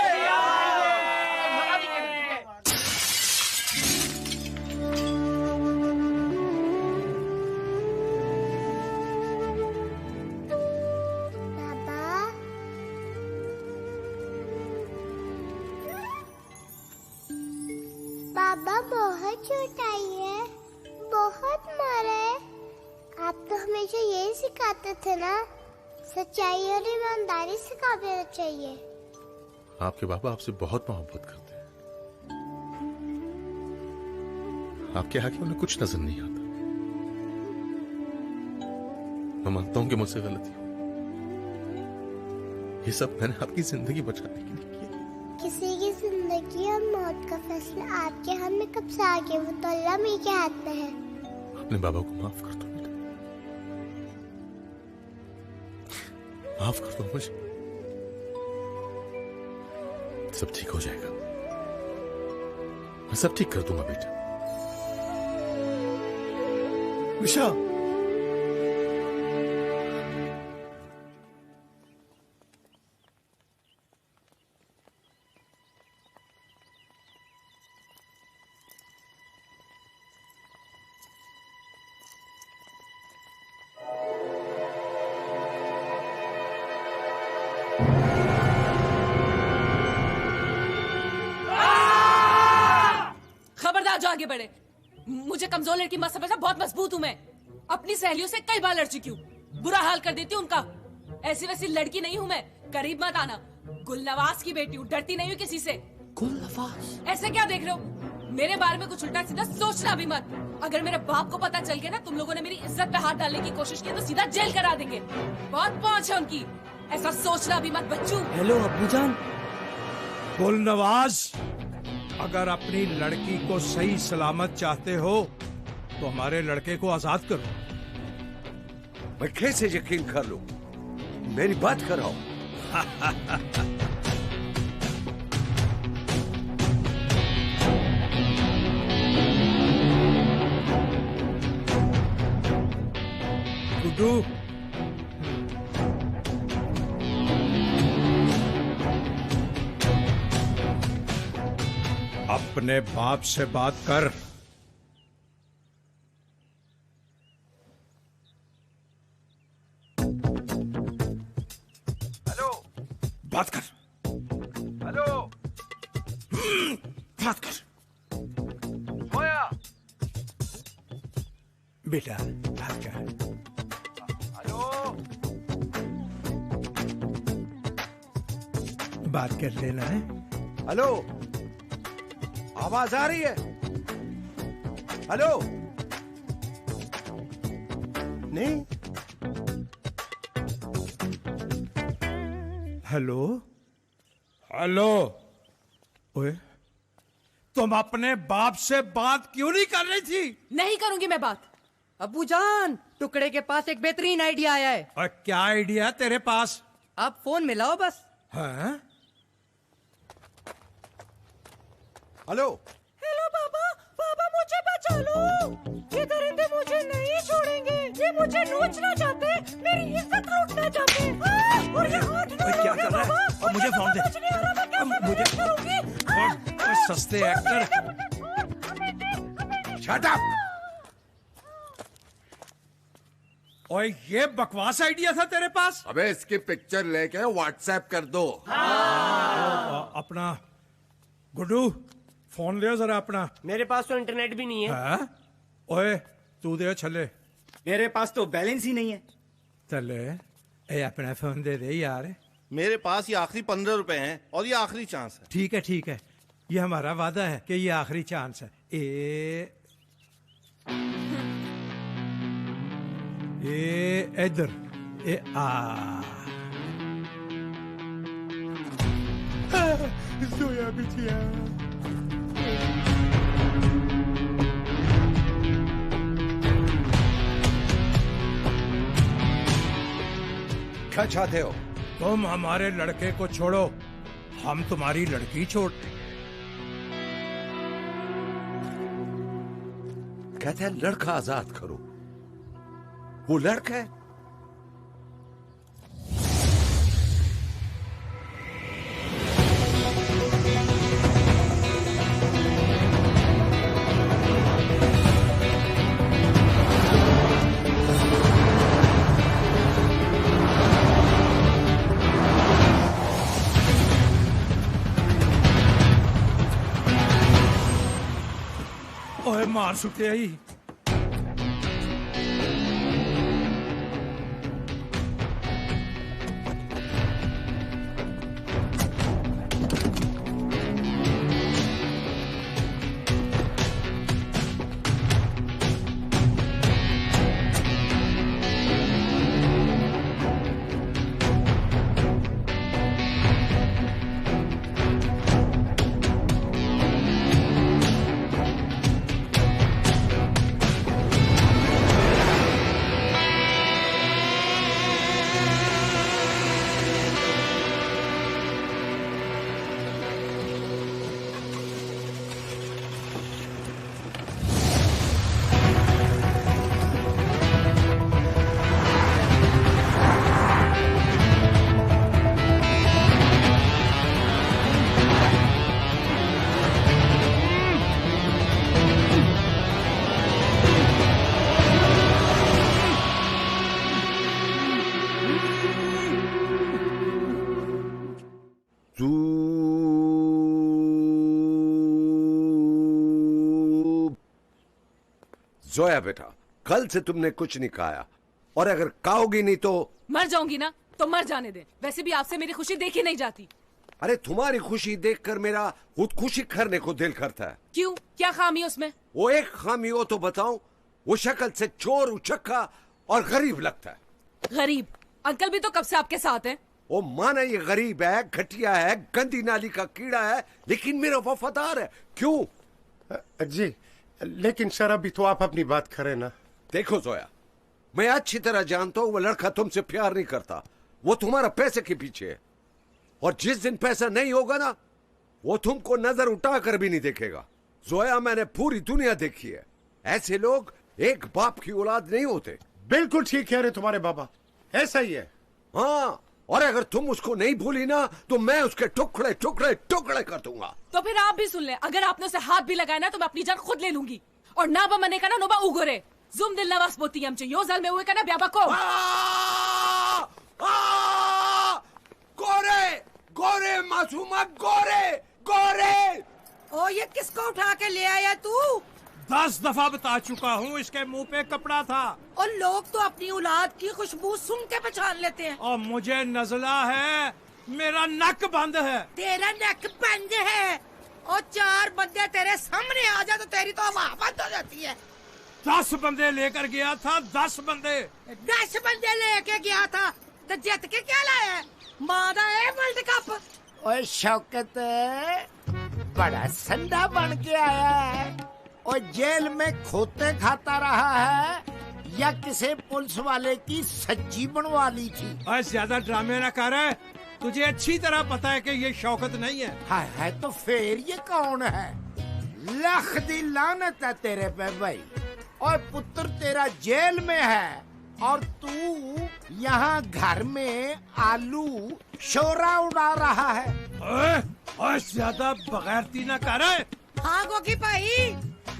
पापा बहुत चोट आई है, बहुत मारा है। आप तो हमेशा यही सिखाते थे ना, सच्चाई और ईमानदारी सिखा देना चाहिए। आपके पापा आपसे बहुत मोहब्बत करते हैं। आपके आगे उन्हें कुछ नजर नहीं आता। मैं मानता हूं कि मुझसे गलती हुई। ये सब मैंने आपकी जिंदगी बचाने के लिए किया। किसी की जिंदगी और मौत का फैसला आपके हाथ में कब से आ गया? वो तो अल्लाह में के हाथ में है। अपने बाबा को माफ कर दो बेटा, माफ कर दो मुझे। सब ठीक हो जाएगा, मैं सब ठीक कर दूंगा बेटा। निशा, खबरदार जो आगे बढ़े। मुझे कमजोर लड़की मत समझना, बहुत मजबूत हूँ मैं। अपनी सहेलियों से कई बार लड़ चुकी हूँ, बुरा हाल कर देती हूँ उनका। ऐसी वैसी लड़की नहीं हूँ मैं, करीब मत आना। गुलनवाज की बेटी हूँ, डरती नहीं हूँ किसी से। गुलनवाज? ऐसे क्या देख रहे हो? मेरे बारे में कुछ उल्टा सीधा सोचना भी मत। अगर मेरे बाप को पता चल गया ना तुम लोगों ने मेरी इज्जत पे हाथ डालने की कोशिश की तो सीधा जेल करा देंगे। बहुत पहुंच है उनकी, ऐसा सोचना भी मत बच्चू। हेलो अब्बूजान। गुलनवाज, अगर अपनी लड़की को सही सलामत चाहते हो तो हमारे लड़के को आजाद करो। मैं कैसे यकीन कर लूं? मेरी बात कराओ। गुड्डू, अपने बाप से बात कर। हेलो, बात कर। हेलो, बात कर जोया। बेटा, बात कर। हेलो, बात कर लेना है। हेलो, आवाज आ रही है? हेलो, नहीं। Hello, hello. ओए, तुम अपने बाप से बात क्यों नहीं कर रही थी? नहीं करूंगी मैं बात। अब्बू जान, टुकड़े के पास एक बेहतरीन आइडिया आया है। और क्या आइडिया तेरे पास? आप फोन मिलाओ बस। हाँ? हेलो, हेलो पापा, पापा मुझे बचा लो। ये दरिंदे मुझे नहीं छोड़ेंगे। ये मुझे नोचना चाहते, मेरी इज्जत लूटना चाहते। और ये हाथ क्या कर रहा है? अब मुझे फोन दे। मुझे सस्ते एक्टर। Shut up. ओए, ये बकवास आइडिया था तेरे पास? अबे इसकी पिक्चर लेके व्हाट्सएप कर दो। अपना गुड्डू, फोन ले जरा अपना। मेरे पास तो इंटरनेट भी नहीं है। हाँ? ओए, तू दे छले। मेरे पास तो बैलेंस ही नहीं है। चले, ए अपना फोन दे दे यार। मेरे पास ये आखिरी 15 रुपए हैं और ये आखिरी चांस है। ठीक है, ठीक है। ये हमारा वादा है कि ये आखिरी चांस है। इधर जोया बिटिया। क्या चाहते हो? तुम हमारे लड़के को छोड़ो, हम तुम्हारी लड़की छोड़। कहते हैं लड़का आजाद करो। वो लड़का है। ओए, मार सुटे आई। जोया बेटा, कल से तुमने कुछ नहीं खाया, और अगर खाओगी नहीं तो मर जाऊंगी ना, तो मर जाने दे। वैसे भी आपसे मेरी खुशी देखी नहीं जाती। अरे तुम्हारी खुशी देखकर मेरा खुदकुशी करने को दिल करता है। क्यों? क्या खामी है उसमें? वो एक खामी हो तो बताऊं। वो शक्ल से चोर, उचक्का और गरीब लगता है। गरीब? अंकल भी तो कब से आपके साथ हैं। वो माना ये गरीब है, घटिया है, गंदी नाली का कीड़ा है, लेकिन मेरा वफादार है। क्यों? जी, लेकिन सर अभी तो आप अपनी बात करें ना। देखो जोया, मैं अच्छी तरह जानता हूं वो लड़का तुमसे प्यार नहीं करता। वो तुम्हारा पैसे के पीछे है, और जिस दिन पैसा नहीं होगा ना, वो तुमको नजर उठाकर भी नहीं देखेगा। जोया, मैंने पूरी दुनिया देखी है। ऐसे लोग एक बाप की औलाद नहीं होते। बिल्कुल ठीक कह रहे तुम्हारे बाबा, ऐसा ही है। हाँ, और अगर तुम उसको नहीं भूली ना तो मैं उसके टुकड़े टुकड़े टुकड़े कर दूंगा। तो फिर आप भी सुन ले, अगर आपने उसे हाथ भी लगाया ना तो मैं अपनी जान खुद ले लूंगी। और ना बा मने का ना नोबा उगोरे जुम दिल नवास बोती हमचे यो जल में हुए का ना ब्याबा को गोरे गोरे मासूमा गोरे गोरे। ओ ये किसको उठा के ले आया तू? 10 दफा बता चुका हूँ इसके मुंह पे कपड़ा था। और लोग तो अपनी औलाद की खुशबू सुन के पहचान लेते हैं। और मुझे नजला है, मेरा नक बंद है। तेरा नक बंद है और 4 बंदे तेरे सामने आ जाए तो तेरी तो हवा बंद हो जाती है। 10 बंदे लेकर गया था, 10 बंदे। 10 बंदे लेके गया था तो जीत के क्या लाया? मादा है वर्ल्ड कप। ओए शौकत बड़ा संडा बन के आया है और जेल में खोते खाता रहा है या किसी पुलिस वाले की सज्जी बनवा ली थी? और ज्यादा ड्रामे ना कर, तुझे अच्छी तरह पता है कि ये शौकत नहीं है। हाँ है तो फिर ये कौन है? लख दी लानत है तेरे पे भाई। और पुत्र तेरा जेल में है और तू यहाँ घर में आलू शोरा उड़ा रहा है। और ज्यादा बगैरती ना कर। हाँ गोगी भाई,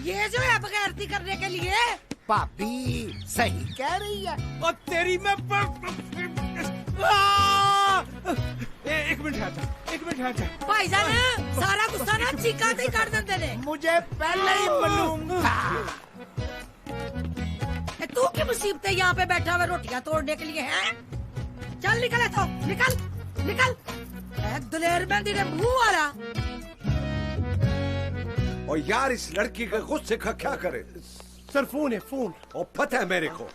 ये जो है बगैरती करने के लिए। भाभी सही कह रही है। और तेरी मैं एक मिनट हट जा, एक मिनट हट जा। भाईजान सारा गुस्सा ना चीकाते ही कर देते ने। मुझे पहले ही मालूम था। तू की मुसीबतें यहाँ पे बैठा हुआ रोटियां तोड़ने के लिए है? चल निकल तो निकल निकल। दलेर मेहंदी ने मुंह वाला। और यार इस लड़की के गुस्से का क्या करे? सर फोन है, फोन। और पता है मेरे को।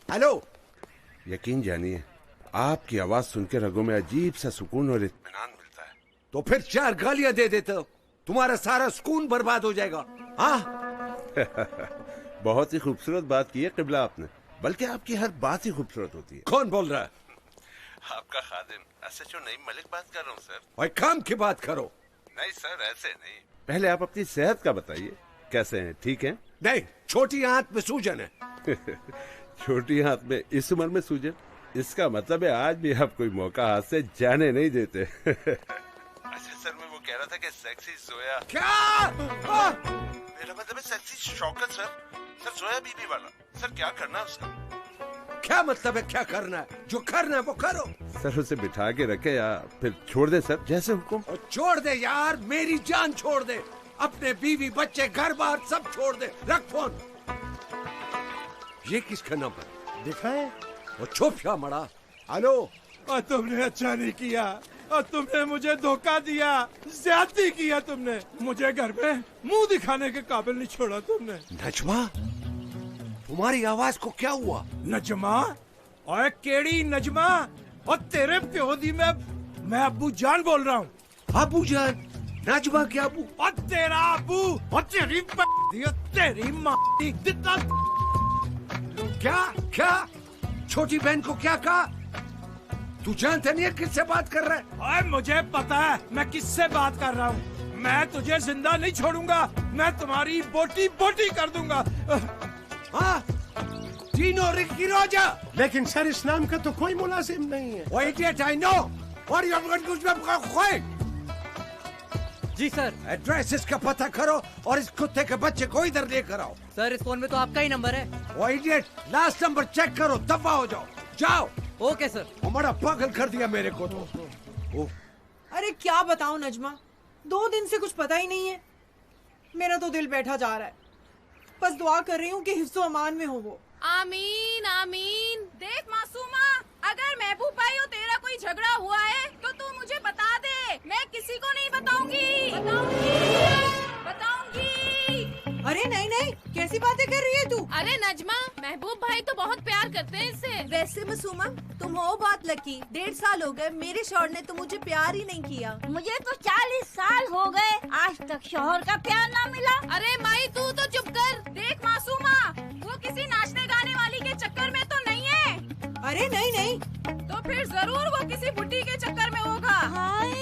हेलो। यकीन जानिए, आपकी आवाज सुन के रगों में अजीब सा सुकून और इत्मीनान मिलता है। तो फिर 4 गालियां दे देते हो, तुम्हारा सारा सुकून बर्बाद हो जाएगा। हाँ बहुत ही खूबसूरत बात की है किबला आपने, बल्कि आपकी हर बात ही खूबसूरत होती है। कौन बोल रहा है? आपका खादिम एसएचओ नईम मलिक बात कर रहा हूँ सर। भाई काम की बात करो। नहीं सर ऐसे नहीं, पहले आप अपनी सेहत का बताइए, कैसे हैं? ठीक हैं? नहीं, छोटी आंत में सूजन है। छोटी हाथ में इस उम्र में सूजन? इसका मतलब है आज भी आप कोई मौका हाथ से जाने नहीं देते। अच्छा सर, मैं वो कह रहा था कि सेक्सी जोया। क्या? मेरा मतलब है sexy Shaukat sir. Sir Zoya बीबी वाला। सर क्या करना है उसका? क्या मतलब है क्या करना है? जो करना है वो करो। सर उसे बिठा के रखे या फिर छोड़ दे सर, जैसे हुक्म। छोड़ दे यार, मेरी जान छोड़ दे। अपने बीवी बच्चे घर बार सब छोड़ दे। रख फोन। ये किसका नंबर दिखाए? वो चुप क्या मड़ा। हेलो। और तुमने अच्छा नहीं किया, और तुमने मुझे धोखा दिया, ज्यादती किया तुमने। मुझे घर पे मुंह दिखाने के काबिल नहीं छोड़ा तुमने। नजमा, तुम्हारी आवाज को क्या हुआ? नजमा? और केड़ी नजमा? और तेरे प्यो दी मैं अब्बू जान बोल रहा हूँ। अब्बू जान? नजमा क्या अब्बू? और तेरा अब्बू और तेरी तेरी माँ। क्या क्या? छोटी बहन को क्या कहा? तू जानता नहीं है किससे बात कर रहा है? और मुझे पता है मैं किससे बात कर रहा हूँ। मैं तुझे जिंदा नहीं छोड़ूंगा, मैं तुम्हारी बोटी बोटी कर दूंगा। हाँ? तीनों रिक्की रोजा। लेकिन सर इस नाम का तो कोई मुलाजिम नहीं है। वो इडियट आई नो। और ये जी सर। एड्रेस इसका पता करो और इस कुत्ते के बच्चे को इधर लेकर आओ। सर इस फोन में तो आपका ही नंबर है। वो इडियट, लास्ट नंबर चेक करो, दफा हो जाओ। जाओ। Okay sir. हमारा पागल कर दिया मेरे को तो। अरे क्या बताऊं नजमा, 2 दिन से कुछ पता ही नहीं है। मेरा तो दिल बैठा जा रहा है। बस दुआ कर रही हूँ कि हिफ्ज़ो अमान में हो वो। आमीन आमीन। देख मासूमा, अगर महबूब भाई और तेरा कोई झगड़ा हुआ है तो तू मुझे बता दे, मैं किसी को नहीं बताऊंगी। बताऊंगी। अरे नहीं नहीं, कैसी बातें कर रही है तू? अरे नजमा, महबूब भाई तो बहुत प्यार करते हैं इससे। वैसे मासूमा तुम हो बहुत लकी। 1.5 साल हो गए मेरे शौहर ने तो मुझे प्यार ही नहीं किया। मुझे तो 40 साल हो गए, आज तक शौहर का प्यार ना मिला। अरे माई तू तो चुप कर। देख मासूमा, वो किसी नाचने गाने वाली के चक्कर में तो नहीं है। अरे नहीं नहीं। तो फिर जरूर वो किसी बुड्ढी के चक्कर में होगा। हाय,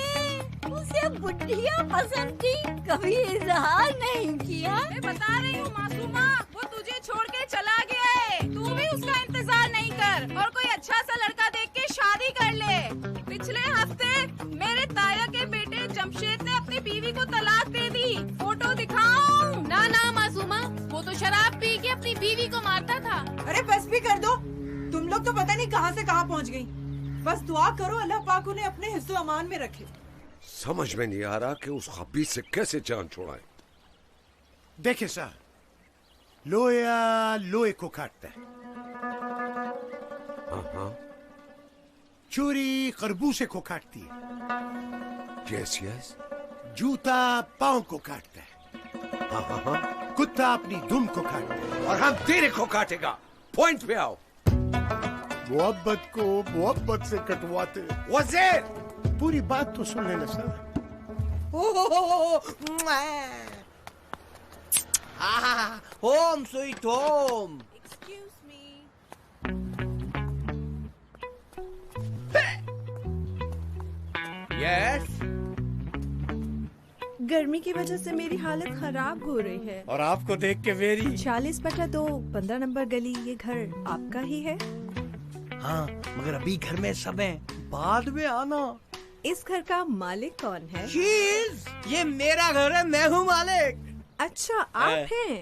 उसे बुढ़िया पसंद थी, कभी इजहार नहीं किया। मैं बता रही हूँ मासूमा, वो तुझे छोड़ के चला गया है। तू भी उसका इंतजार नहीं कर और कोई अच्छा सा लड़का देख के शेख ने अपनी बीवी को तलाक दे दी। फोटो दिखाऊं? ना ना मासूमा, वो तो शराब पी के अपनी बीवी को मारता था। अरे बस भी कर दो, तुम लोग तो पता नहीं कहां से कहां पहुंच गई। बस दुआ करो अल्लाह पाक उन्हें अपने हिस्सो अमान में रखे। समझ में नहीं आ रहा कि उस खबीस से कैसे जान छुड़ाएं। देखे साहब, लोया लोहे को काटता है, चोरी खरबूजे को काटती है, यस यस, जूता पाँव को काटता है, कुत्ता अपनी दुम को काटता है, और हम तेरे को काटेगा। पॉइंट पे आओ। मोहब्बत को मोहब्बत से कटवाते। वज़ीर, पूरी बात तो सुन लेना sir. Home sweet home. Yes. गर्मी की वजह से मेरी हालत खराब हो रही है। और आपको देख के मेरी 40/2 15 नंबर गली, ये घर आपका ही है? हाँ, मगर अभी घर में सब है, बाद में आना। इस घर का मालिक कौन है? चीज, ये मेरा घर है, मैं हूँ मालिक। अच्छा, आप हैं?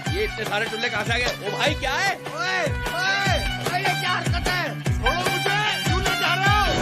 ये इतने सारे टुल्ले कहाँ से आ गए? ओ भाई क्या है? ओए, ओए, ये क्या हरकत है? छोड़ो मुझे, टुल्ले जा रहा हूँ।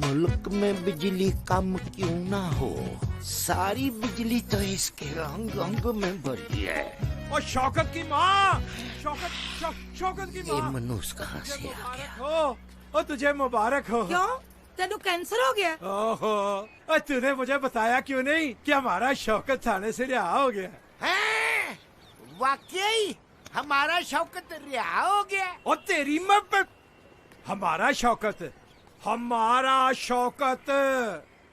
मुल्क में बिजली कम क्यों ना हो, सारी बिजली तो इसके रंग रंग में भरी है। और शौकत की माँ, शौकत की ये माँ, मनुष्य कहाँ से आ गया? हो, और तुझे मुबारक हो। क्यों? तेनू कैंसर हो गया? ओहो, और तूने मुझे बताया क्यों नहीं कि हमारा शौकत थाने से रिहा हो गया? हैं? वाकई हमारा शौकत रिहा हो गया? और तेरी मत, हमारा शौकत, हमारा शौकत।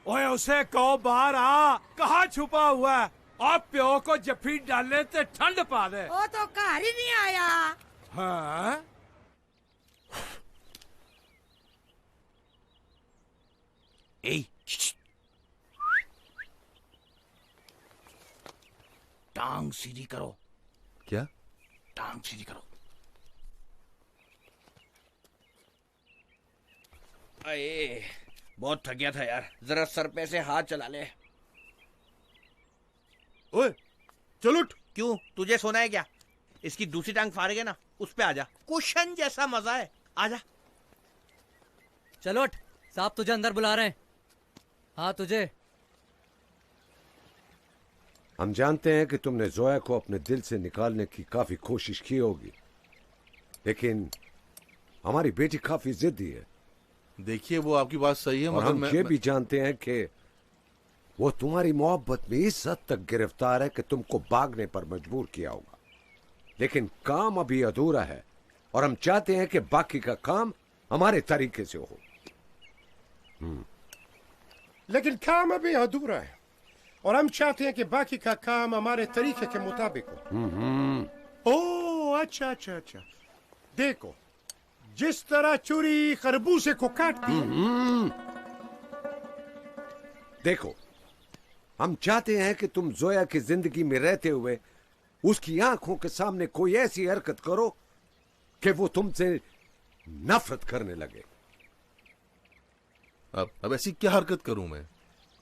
ओए उसे कहो बाहर आ, कहाँ छुपा हुआ है? और प्यो को जफी डालने से ठंड पा दे। वो तो घर ही नहीं आया। हाँ? ए, टांग सीधी करो। क्या? टांग सीधी करो। अये, बहुत थक गया था यार, जरा सर पे से हाथ चला ले। ओए, चल उठ। क्यों, तुझे सोना है क्या? इसकी दूसरी टांग फाड़ के ना, उस पे आजा, कुशन जैसा मजा है, आजा। चलो उठ, साहब तुझे अंदर बुला रहे हैं। हाँ तुझे। हम जानते हैं कि तुमने जोया को अपने दिल से निकालने की काफी कोशिश की होगी, लेकिन हमारी बेटी काफी जिद्दी है। देखिए, वो आपकी बात सही है, और मगर हम ये भी जानते हैं कि वो तुम्हारी मोहब्बत में इस हद तक गिरफ्तार है कि तुमको भागने पर मजबूर किया होगा। लेकिन काम अभी अधूरा है और हम चाहते हैं कि बाकी का काम हमारे तरीके से हो। लेकिन काम अभी अधूरा है और हम चाहते हैं कि बाकी का काम हमारे तरीके के मुताबिक हो। ओह, अच्छा अच्छा अच्छा। देखो, जिस तरह चूरी खरबूजे को काटती है। देखो, हम चाहते हैं कि तुम जोया की जिंदगी में रहते हुए उसकी आंखों के सामने कोई ऐसी हरकत करो कि वो तुमसे नफरत करने लगे। अब ऐसी क्या हरकत करूं मैं?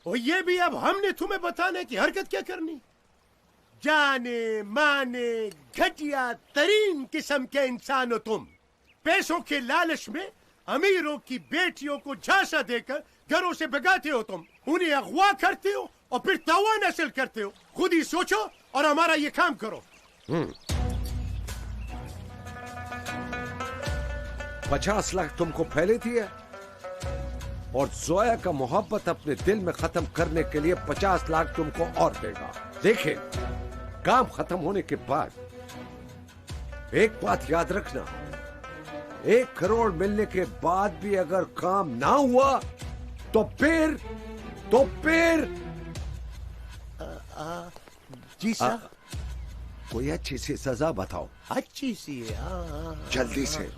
और ये भी अब हमने तुम्हें बताने की हरकत क्या करनी? जाने माने घटिया तरीन किस्म के इंसान हो तुम। पैसों के लालच में अमीरों की बेटियों को झांसा देकर घरों से भगाते हो तुम, उन्हें अगवा करते हो और फिर तावान हासिल करते हो। खुद ही सोचो और हमारा ये काम करो। 50 लाख तुमको पहले दिया और जोया का मोहब्बत अपने दिल में खत्म करने के लिए 50 लाख तुमको और देगा। देखे, काम खत्म होने के बाद एक बात याद रखना, 1 करोड़ मिलने के बाद भी अगर काम ना हुआ तो फिर जी साहब। कोई अच्छी सी सजा बताओ। अच्छी सी जल्दी से।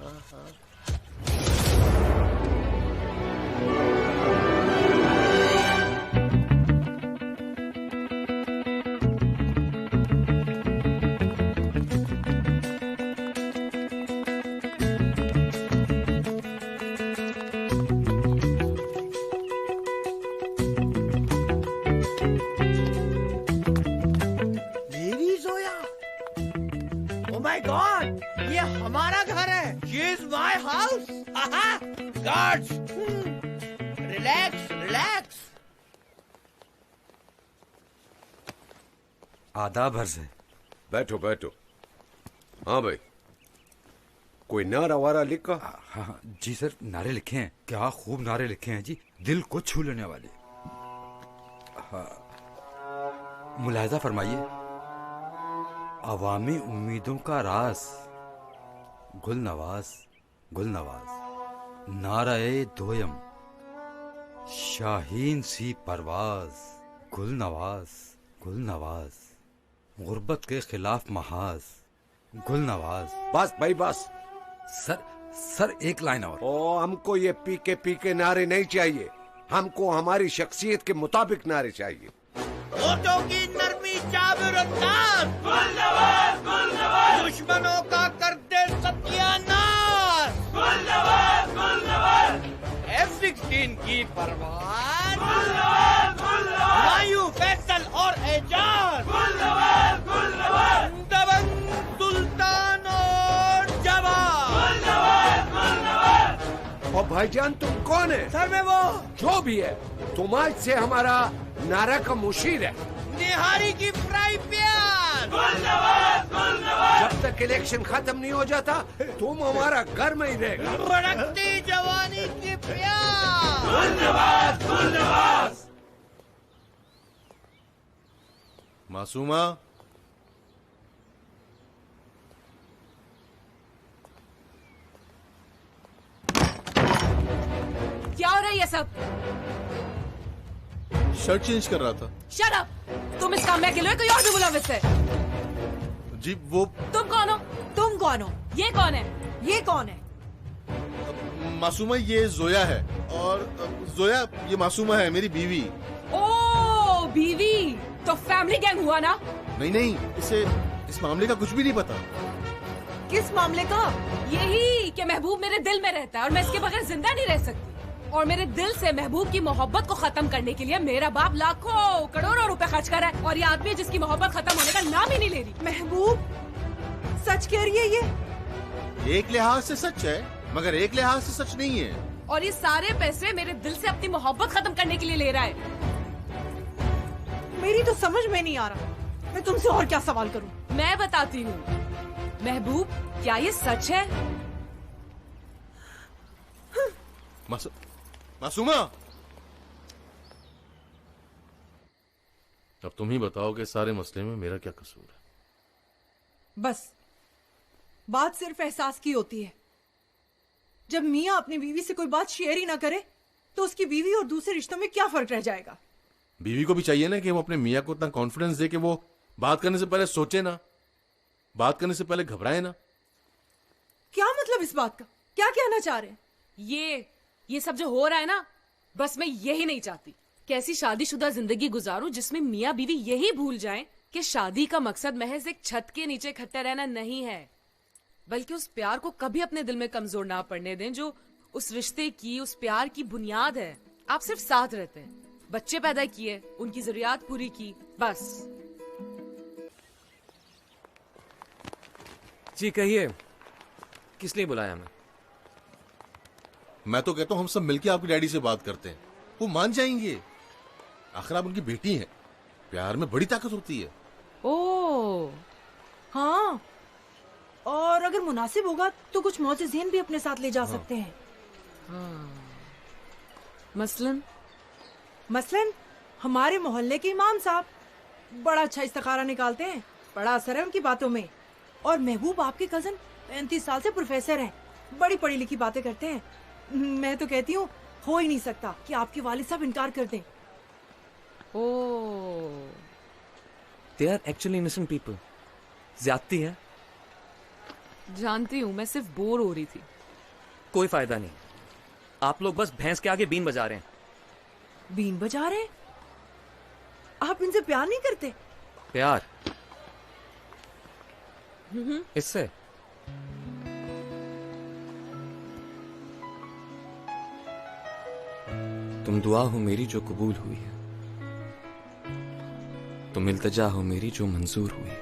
मेरी जोया, ओ माय गॉड, ये हमारा घर है। She is my house. Guards, relax relax. आदाब हर से। बैठो बैठो। हाँ भाई, कोई नारा वारा लिखा? हाँ जी सर, नारे लिखे हैं। क्या खूब नारे लिखे हैं जी, दिल को छू लेने वाले। हाँ, मुलाहिजा फरमाइए। अवामी उम्मीदों का रास, गुल नवाज गुल नवाज। नाराए दोयम, शाहीन सी परवाज, गुल नवाज गुल नवाज। गुर्बत के खिलाफ महाज, गुल नवाज। बस भाई बस। सर एक लाइन और। ओ, हमको ये पी के नारे नहीं चाहिए, हमको हमारी शख्सियत के मुताबिक नारे चाहिए। होठों की नरमी जाबिर अंदाज, गुल नवाज गुल नवाज। दुश्मनों का करते सत्यानाश, गुल नवाज गुल नवाज। F-16 की परवान, गुल नवाज गुल नवाज। वायु फैसल और एजाज, गुल नवाज गुल नवाज। दबंग सुल्तान और जवान, गुल नवाज गुल नवाज। और भाईजान तुम कौन है? सर मैं वो जो भी है, तुम आज से हमारा नारा का मुशीर है। निहारी की फ्राई पैन, गुल नवाज गुल नवाज। जब तक इलेक्शन खत्म नहीं हो जाता तुम हमारा घर में ही रहेगा। भड़कती जवानी की प्यार, गुल नवाज गुल नवाज। मासूमा, क्या हो रहा है ये सब? शर्ट चेंज कर रहा था। Shut up! तुम इस काम में अकेले हो, कोई और भी बुलाओ इससे। जी वो तुम कौन हो? तुम कौन हो? ये कौन है? ये कौन है? मासूमा ये जोया है, और जोया ये मासूमा है मेरी बीवी। ओ बीवी, तो फैमिली गैंग हुआ ना? नहीं नहीं, इसे इस मामले का कुछ भी नहीं पता। किस मामले का? यही कि महबूब मेरे दिल में रहता है और मैं इसके बगैर जिंदा नहीं रह सकती। और मेरे दिल से महबूब की मोहब्बत को खत्म करने के लिए मेरा बाप लाखों करोड़ों रुपए खर्च कर रहा है, और ये आदमी जिसकी मोहब्बत खत्म होने का नाम ही नहीं ले रही। महबूब सच कह रही है ये? एक लिहाज से सच है, मगर एक लिहाज से सच नहीं है। और ये सारे पैसे मेरे दिल से अपनी मोहब्बत खत्म करने के लिए ले रहा है। मेरी तो समझ में नहीं आ रहा, मैं तुमसे और क्या सवाल करूं? मैं बताती हूँ महबूब, क्या ये सच है? मासूमा, अब तुम ही बताओ कि सारे मसले में मेरा क्या कसूर है? बस बात सिर्फ एहसास की होती है। जब मियाँ अपनी बीवी से कोई बात शेयर ही ना करे तो उसकी बीवी और दूसरे रिश्तों में क्या फर्क रह जाएगा? बीवी को भी चाहिए ना कि वो अपने मियाँ को इतना कॉन्फिडेंस दे कि वो बात करने से पहले सोचे ना, बात करने से पहले घबराए ना। क्या मतलब इस बात का? क्या कहना चाह रहे हैं? ये सब जो हो रहा है ना, बस मैं यही नहीं चाहती कि ऐसी शादीशुदा जिंदगी गुजारूं जिसमें मियाँ बीवी यही भूल जाएं कि शादी का मकसद महज एक छत के नीचे इकट्ठे रहना नहीं है, बल्कि उस प्यार को कभी अपने दिल में कमजोर ना पड़ने दें जो उस रिश्ते की, उस प्यार की बुनियाद है। आप सिर्फ साथ रहते हैं, बच्चे पैदा किए, उनकी जरूरियात पूरी की, बस। जी कहिए, किस लिए बुलाया हमें? मैं तो कहता हूँ हम सब मिलके आपके डैडी से बात करते हैं, वो मान जाएंगे। आखिर आप उनकी बेटी हैं, प्यार में बड़ी ताकत होती है। ओह हाँ, और अगर मुनासिब होगा तो कुछ मोअज़्ज़िज़ीन भी अपने साथ ले जा सकते हैं। मसलन हमारे मोहल्ले के इमाम साहब बड़ा अच्छा इस्तिखारा निकालते हैं, बड़ा असर है उनकी बातों में। और महबूब आपके कजन 35 साल से प्रोफेसर हैं, बड़ी पढ़ी लिखी बातें करते हैं। मैं तो कहती हूँ हो ही नहीं सकता कि आपके वालिद साहब इनकार कर दें। They are actually innocent people, ज्यादती है। जानती हूँ, मैं सिर्फ बोर हो रही थी। कोई फायदा नहीं, आप लोग बस भैंस के आगे बीन बजा रहे हैं। बीन बजा रहे? आप इनसे प्यार नहीं करते? प्यार इससे? तुम दुआ हो मेरी जो कबूल हुई है, तुम इल्तिजा हो मेरी जो मंजूर हुई है।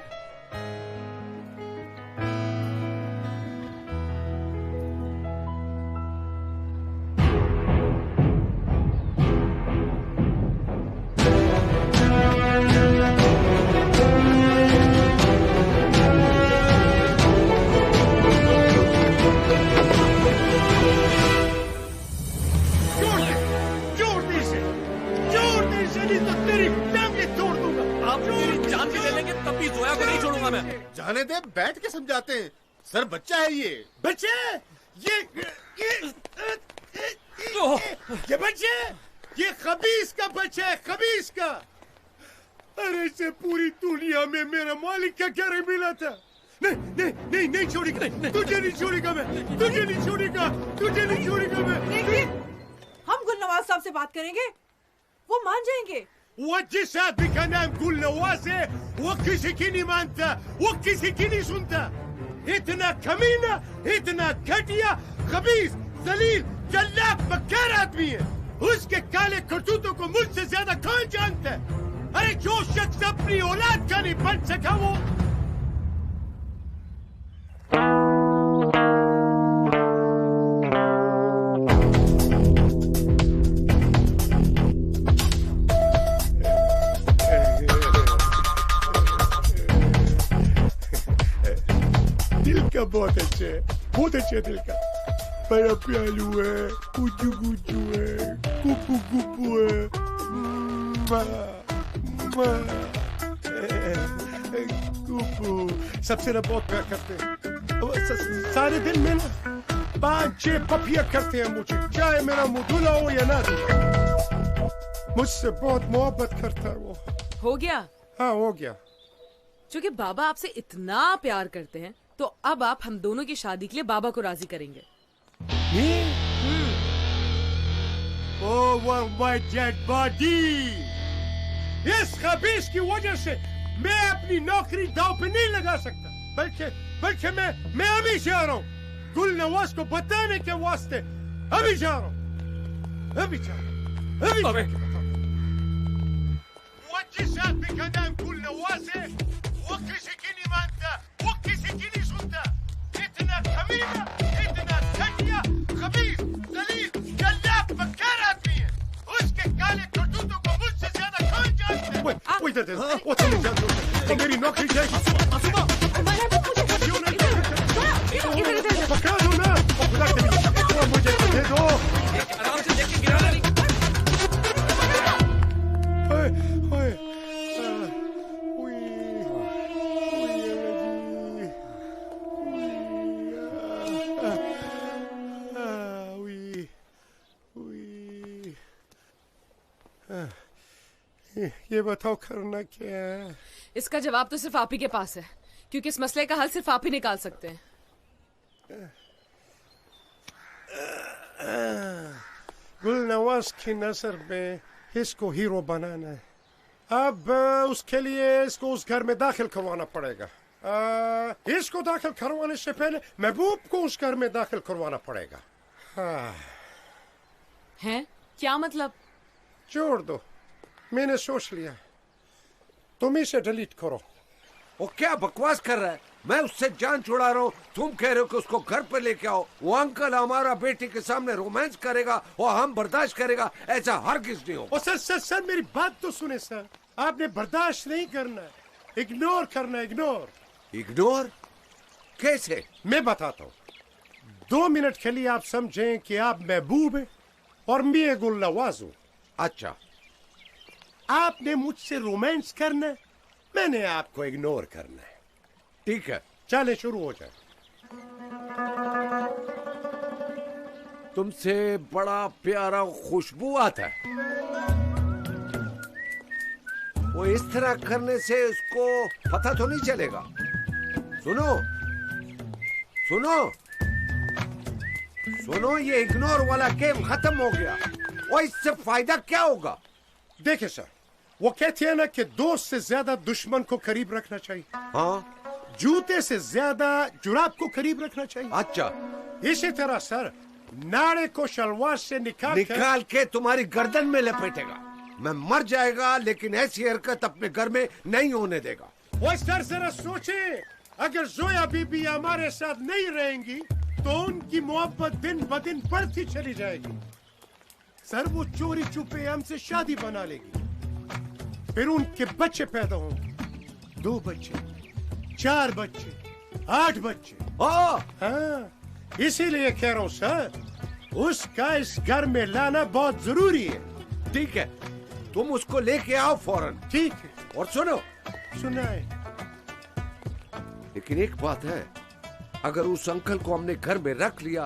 जाने दे, बैठ के समझाते हैं। सर बच्चा है ये। बच्चे? ये बच्चे? ये खबीस का बच्चा है, खबीस का। अरे से पूरी दुनिया में मेरा मालिक का क्या मिला था। नहीं नहीं नहीं नहीं छोड़ेगा, तुझे नहीं छोड़ेगा मैं, तुझे नहीं छोड़ेगा, तुझे नहीं छोड़ेगा मैं। देखिए, हम गुलनवाज साहब से बात करेंगे, वो मान जाएंगे। वो जिस आदमी का नाम गुलनवाज है, वो किसी की नहीं मानता, वो किसी की नहीं सुनता। इतना कमीना, इतना घटिया, खबीस, जलील, जल्लाद, मक्कार आदमी है। उसके काले करतूतों को मुझसे ज्यादा कौन जानता है? अरे जो शख्स अपनी औलाद का नहीं बन सका वो। बहुत अच्छे है, बहुत अच्छे दिल का। बड़ा प्यालू है, गुज्जू गुज्जू है, गुप्पू गुप्पू है, गुप्पू सबसे ना बहुत प्यार करते हैं। सारे दिन में ना 5-6 पपिया करते हैं मुझे, चाहे मेरा मुंह धुला हो या ना धुला। मुझसे बहुत मोहब्बत करता है वो। हो गया? हाँ हो गया। चूंकि बाबा आपसे इतना प्यार करते हैं, तो अब आप हम दोनों की शादी के लिए बाबा को राजी करेंगे। Oh, my dead body! इस खबीस की वजह से मैं अपनी नौकरी दांव पे नहीं लगा सकता, बल्कि मैं अभी जा रहा हूँ गुलनवाज को बताने के वास्ते। अभी जा रहा हूँ, अभी जा रहा हूँ। वो जिस आदमी का नाम गुलनवाज है, वो किसी की नहीं मानता, वो किसी की नहीं सुनता। इतना कमीना, इतना घटिया, खबीस, जलील, जल्लाद, मक्कार आदमी है। उसके काले करतूतों को मुझसे ज्यादा कौन जानता है? वो इधर दे, वो तुम जानते हो, तो मेरी नौकरी जाएगी। पकड़ा दो ना, खुदा के लिए, वो मुझे दे दो। आराम से देख के गिराना नहीं। ये बताओ करना क्या है? इसका जवाब तो सिर्फ आप ही के पास है, क्योंकि इस मसले का हल सिर्फ आप ही निकाल सकते हैं। गुलनवाज की नजर में इसको हीरो बनाना है। अब उसके लिए इसको उस घर में दाखिल करवाना पड़ेगा। इसको दाखिल करवाने से पहले महबूब को उस घर में दाखिल करवाना पड़ेगा। हैं? क्या मतलब? छोड़ दो, मैंने सोच लिया। तुम इसे डिलीट करो। वो क्या बकवास कर रहा है? मैं उससे जान छुड़ा रहा हूँ, तुम कह रहे हो कि उसको घर पर लेके आओ। वो अंकल हमारा बेटी के सामने रोमांस करेगा और हम बर्दाश्त करेगा, ऐसा हरगिज़ नहीं होगा। सर मेरी बात तो सुने सर। आपने बर्दाश्त नहीं करना, इग्नोर करना। इग्नोर कैसे? मैं बताता हूँ। 2 मिनट के लिए आप समझें कि आप महबूब है और मैं गुलनवाज हूँ। अच्छा, आपने मुझसे रोमांस करना है, मैंने आपको इग्नोर करना है। ठीक है, चले शुरू हो जाए। तुमसे बड़ा प्यारा खुशबू आता है। वो इस तरह करने से उसको पता तो नहीं चलेगा। सुनो सुनो सुनो, ये इग्नोर वाला गेम खत्म हो गया और इससे फायदा क्या होगा? देखिए सर, वो कहते हैं ना कि दोस्त से ज्यादा दुश्मन को करीब रखना चाहिए। हाँ, जूते से ज्यादा जुराब को करीब रखना चाहिए। अच्छा, इसी तरह सर, नाड़े को शलवार से निकाल के तुम्हारी गर्दन में लपेटेगा। मैं मर जाएगा लेकिन ऐसी हरकत अपने घर में नहीं होने देगा। वो सर जरा सोचे, अगर जोया बीबी हमारे साथ नहीं रहेंगी तो उनकी मोहब्बत दिन ब दिन बढ़ती चली जाएगी। सर वो चोरी छुपे हमसे शादी बना लेगी, फिर उनके बच्चे पैदा होंगे, 2 बच्चे, 4 बच्चे, 8 बच्चे। हाँ, इसीलिए कह रहा हूँ सर, उसका इस घर में लाना बहुत जरूरी है। ठीक है, तुम उसको लेके आओ फौरन। ठीक है। और सुनो, सुनाए। लेकिन एक बात है, अगर उस अंकल को हमने घर में रख लिया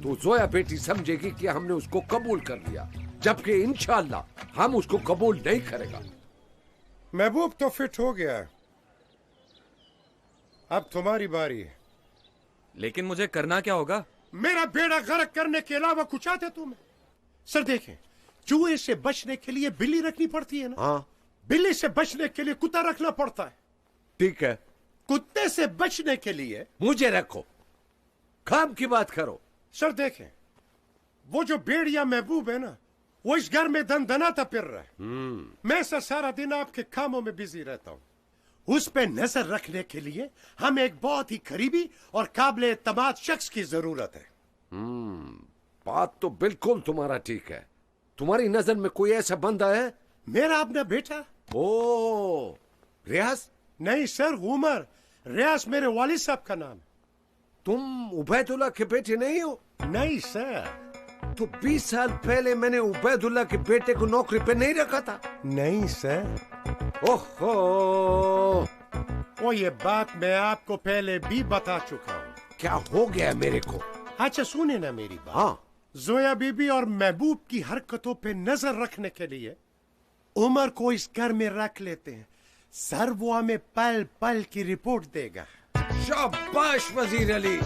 तो जोया बेटी समझेगी कि हमने उसको कबूल कर लिया, जबकि इंशाअल्लाह हम उसको कबूल नहीं करेगा। महबूब तो फिट हो गया है, अब तुम्हारी बारी है। लेकिन मुझे करना क्या होगा? मेरा बेड़ा गर्क करने के अलावा कुछ आते तुम्हें? सर देखें, चूहे से बचने के लिए बिल्ली रखनी पड़ती है ना। हाँ, बिल्ली से बचने के लिए कुत्ता रखना पड़ता है। ठीक है, कुत्ते से बचने के लिए मुझे रखो, काम की बात करो। सर देखें, वो जो भेड़िया महबूब है ना, वो इस घर में दनाता फिर रहा है। मैं सर सारा दिन आपके कामों में बिजी रहता हूँ। उस पे नजर रखने के लिए हमें एक बहुत ही करीबी और काबिल एतमाद शख्स की जरूरत है। बात तो बिल्कुल तुम्हारा ठीक है। तुम्हारी नजर में कोई ऐसा बंदा है? मेरा अपना बेटा। ओ, रियाज? नहीं सर, उमर। रियाज मेरे वालिद साहब का नाम है। तुम उबैदुल्ला के बेटे नहीं हो? नहीं सर। तो 20 साल पहले मैंने उबैदुल्ला के बेटे को नौकरी पे नहीं रखा था? नहीं सर। ओहो, वो ये बात मैं आपको पहले भी बता चुका हूँ। क्या हो गया मेरे को? अच्छा सुने ना मेरी बात। हाँ। जोया बीबी और महबूब की हरकतों पे नजर रखने के लिए उमर को इस घर में रख लेते हैं। सर वो हमें पल पल की रिपोर्ट देगा। शाबाश वजीर अली,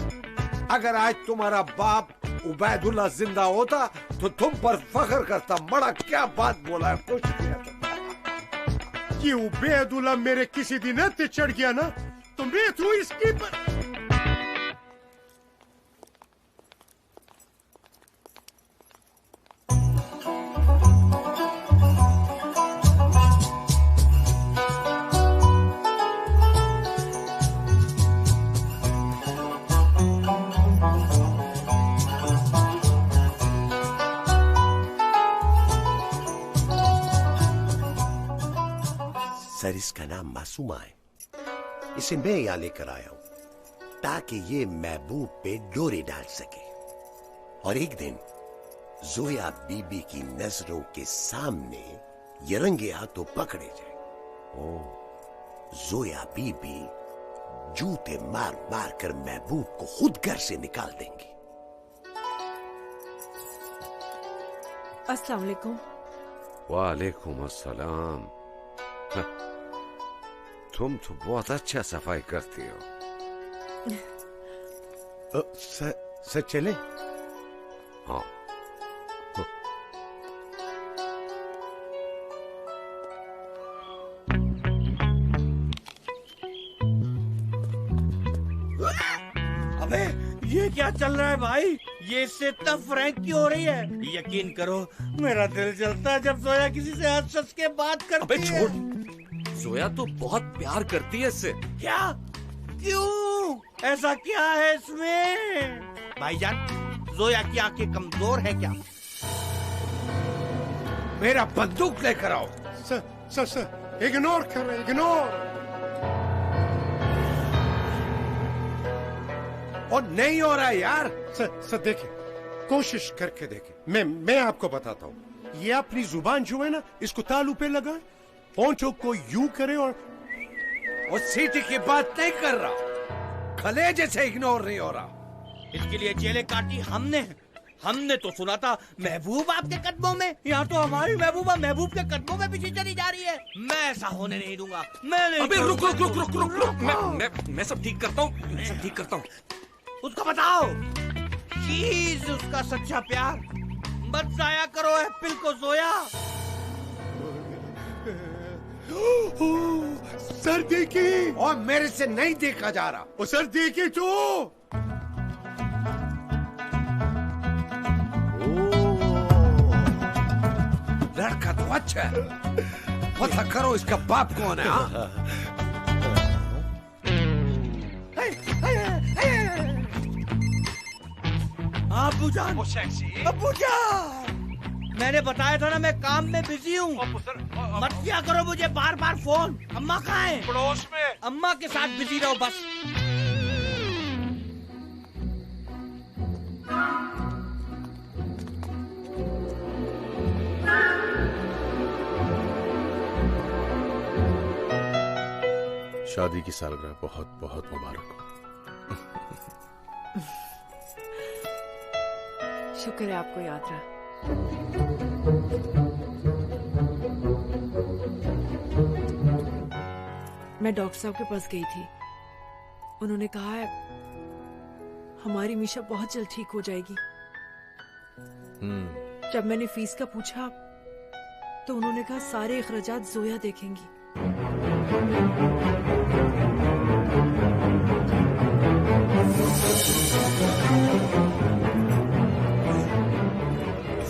अगर आज तुम्हारा बाप उबैदुल्ला जिंदा होता तो तुम पर फख्र करता। बड़ा क्या बात बोला है, खुश किया तुम। ये उबैदुल्ला मेरे किसी दिन हत्थे चढ़ गया ना तो मैं तो इसकी पर... सर इसका नाम मासूमा है, इसे मैं यहां लेकर आया हूं ताकि ये महबूब पे डोरे डाल सके और एक दिन जोया बीबी की नजरों के सामने ये रंगे हाथों पकड़े जाए। ओ, जोया बीबी जूते मार मार कर महबूब को खुद घर से निकाल देंगी। अस्सलाम वालेकुम। वालेकुम अस्सलाम। तुम तो बहुत अच्छा सफाई करती हो। सर चले? हाँ। अबे ये क्या चल रहा है भाई? ये इससे इतना फ्रैंक क्यों हो रही है? यकीन करो मेरा दिल जलता है जब जोया किसी से हंस हंस के बात करती है। छोड़, जोया तो बहुत प्यार करती है इससे। क्या? क्यों? ऐसा क्या है इसमें? भाईजान, जोया की आंखें कमजोर है क्या? मेरा बंदूक लेकर आओ। सर इग्नोर कर रहे, इग्नोर। और नहीं हो रहा यार। सर देखे, कोशिश करके देखे। मैं आपको बताता हूँ, ये अपनी जुबान जो है ना, इसको तालू पे लगाए, पहुंचो को यूं करे और सीटी की बात नहीं कर रहा, कलेजे से इग्नोर नहीं हो रहा। इसके लिए जेलें काटी हमने, हमने तो सुना था महबूब आपके कदमों में, यहाँ तो हमारी महबूबा महबूब के कदमों में पीछे चली जा रही है। मैं ऐसा होने नहीं दूंगा। मैं नहीं। अबे रुक रुक रुक रुक रुक रुक, मैं सब ठीक करता हूँ, मैं सब ठीक करता हूँ। उसको बताओ चीज उसका सच्चा प्यार, मत जाया करो एप्पल को जोया। सर देखिए। और मेरे से नहीं देखा जा रहा। ओ सर देखिए तो। लड़का तो अच्छा है, पता करो इसका बाप कौन है। हाँ? अबूजान, अबूजान, मैंने बताया था ना मैं काम में बिजी हूँ। मत किया करो मुझे बार बार फोन। अम्मा कहाँ है? पड़ोस में। अम्मा के साथ बिजी रहो बस। शादी की सालगिरह बहुत बहुत मुबारक हो। शुक्र है आपको याद रहा। मैं डॉक्टर साहब के पास गई थी, उन्होंने कहा है हमारी मीशा बहुत जल्द ठीक हो जाएगी। जब मैंने फीस का पूछा तो उन्होंने कहा सारे अखराजात जोया देखेंगी।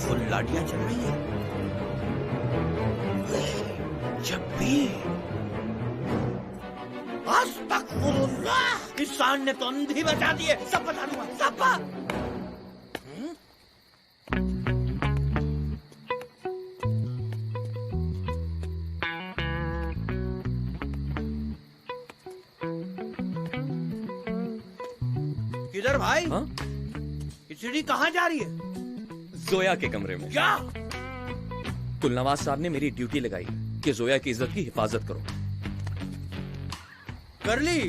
फुल लाठियां चल रही है। जब भी अस्तगफुरुल्लाह, इंसान ने तो अंधी बचा दी है। सब बता दूंगा, सब बात। किधर भाई? हाँ? ये सीढ़ी कहाँ जा रही है? जोया के कमरे में। क्या? गुलनवाज साहब ने मेरी ड्यूटी लगाई कि जोया की इज्जत की हिफाजत करो। कर ली?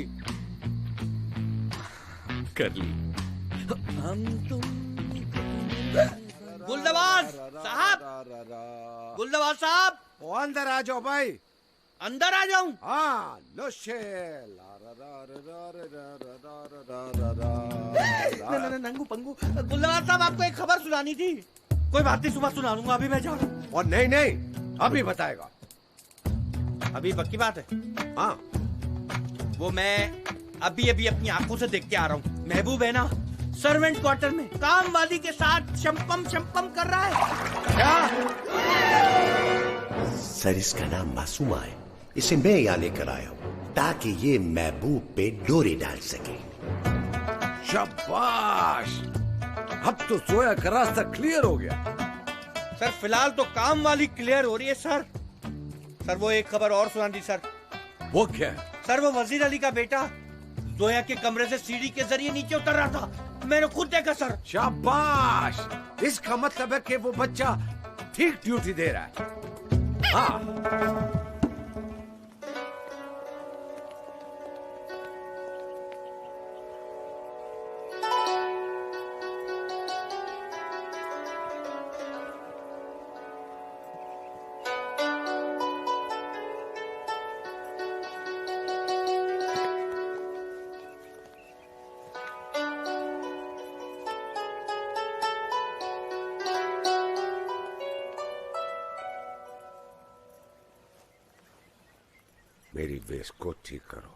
कर ली। हम तुम गुलनवाज साहब, गुलनवाज साहब, वो अंदर आ जाओ भाई। अंदर आ जाऊं? हाँ, लो शेल। नंगू पंगू। गुलनवाज साहब, आपको एक खबर सुनानी थी। कोई बात नहीं, सुबह सुना दूंगा, अभी मैं जा रहा हूँ। और नहीं नहीं, अभी बताएगा। अभी पक्की बात है? हाँ। वो मैं अभी अभी अपनी आंखों से देख के आ रहा हूँ। महबूब है ना, सर्वेंट क्वार्टर में काम वाली के साथ शम्पम शम्पम कर रहा है। क्या? सर, इसका नाम मासूमा है। इसे मैं यहाँ लेकर आया हूँ ताकि ये महबूब पे डोरी डाल सके। शाबाश, अब तो जोया का रास्ता क्लियर हो गया। सर फिलहाल तो काम वाली क्लियर हो रही है सर। सर वो एक खबर और सुना दी सर। वो क्या है? सर वो वजीर अली का बेटा जोया के कमरे से सीढ़ी के जरिए नीचे उतर रहा था, मैंने खुद देखा सर। शाबाश, इसका मतलब है कि वो बच्चा ठीक ड्यूटी दे रहा है। हाँ। मेरी वेश को ठीक करो।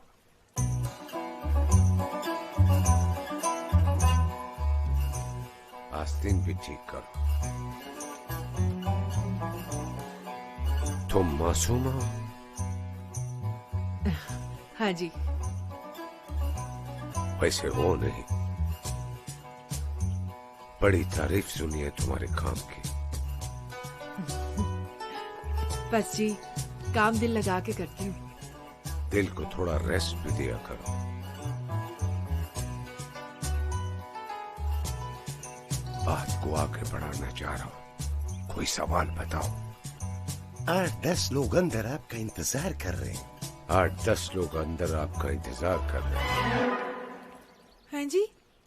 आस्तीन भी ठीक करो। तुम मासूम हो? हाँ जी। वैसे वो नहीं, बड़ी तारीफ सुनी है तुम्हारे काम की। बस जी, काम दिल लगा के करती हूँ। दिल को थोड़ा रेस्ट भी दिया करो। बात को आगे बढ़ाना चाह रहा हूँ, कोई सवाल बताओ। 8-10 लोग अंदर आपका इंतजार कर रहे हैं। 8-10 लोग अंदर आपका इंतजार कर रहे हैं। हाँ जी,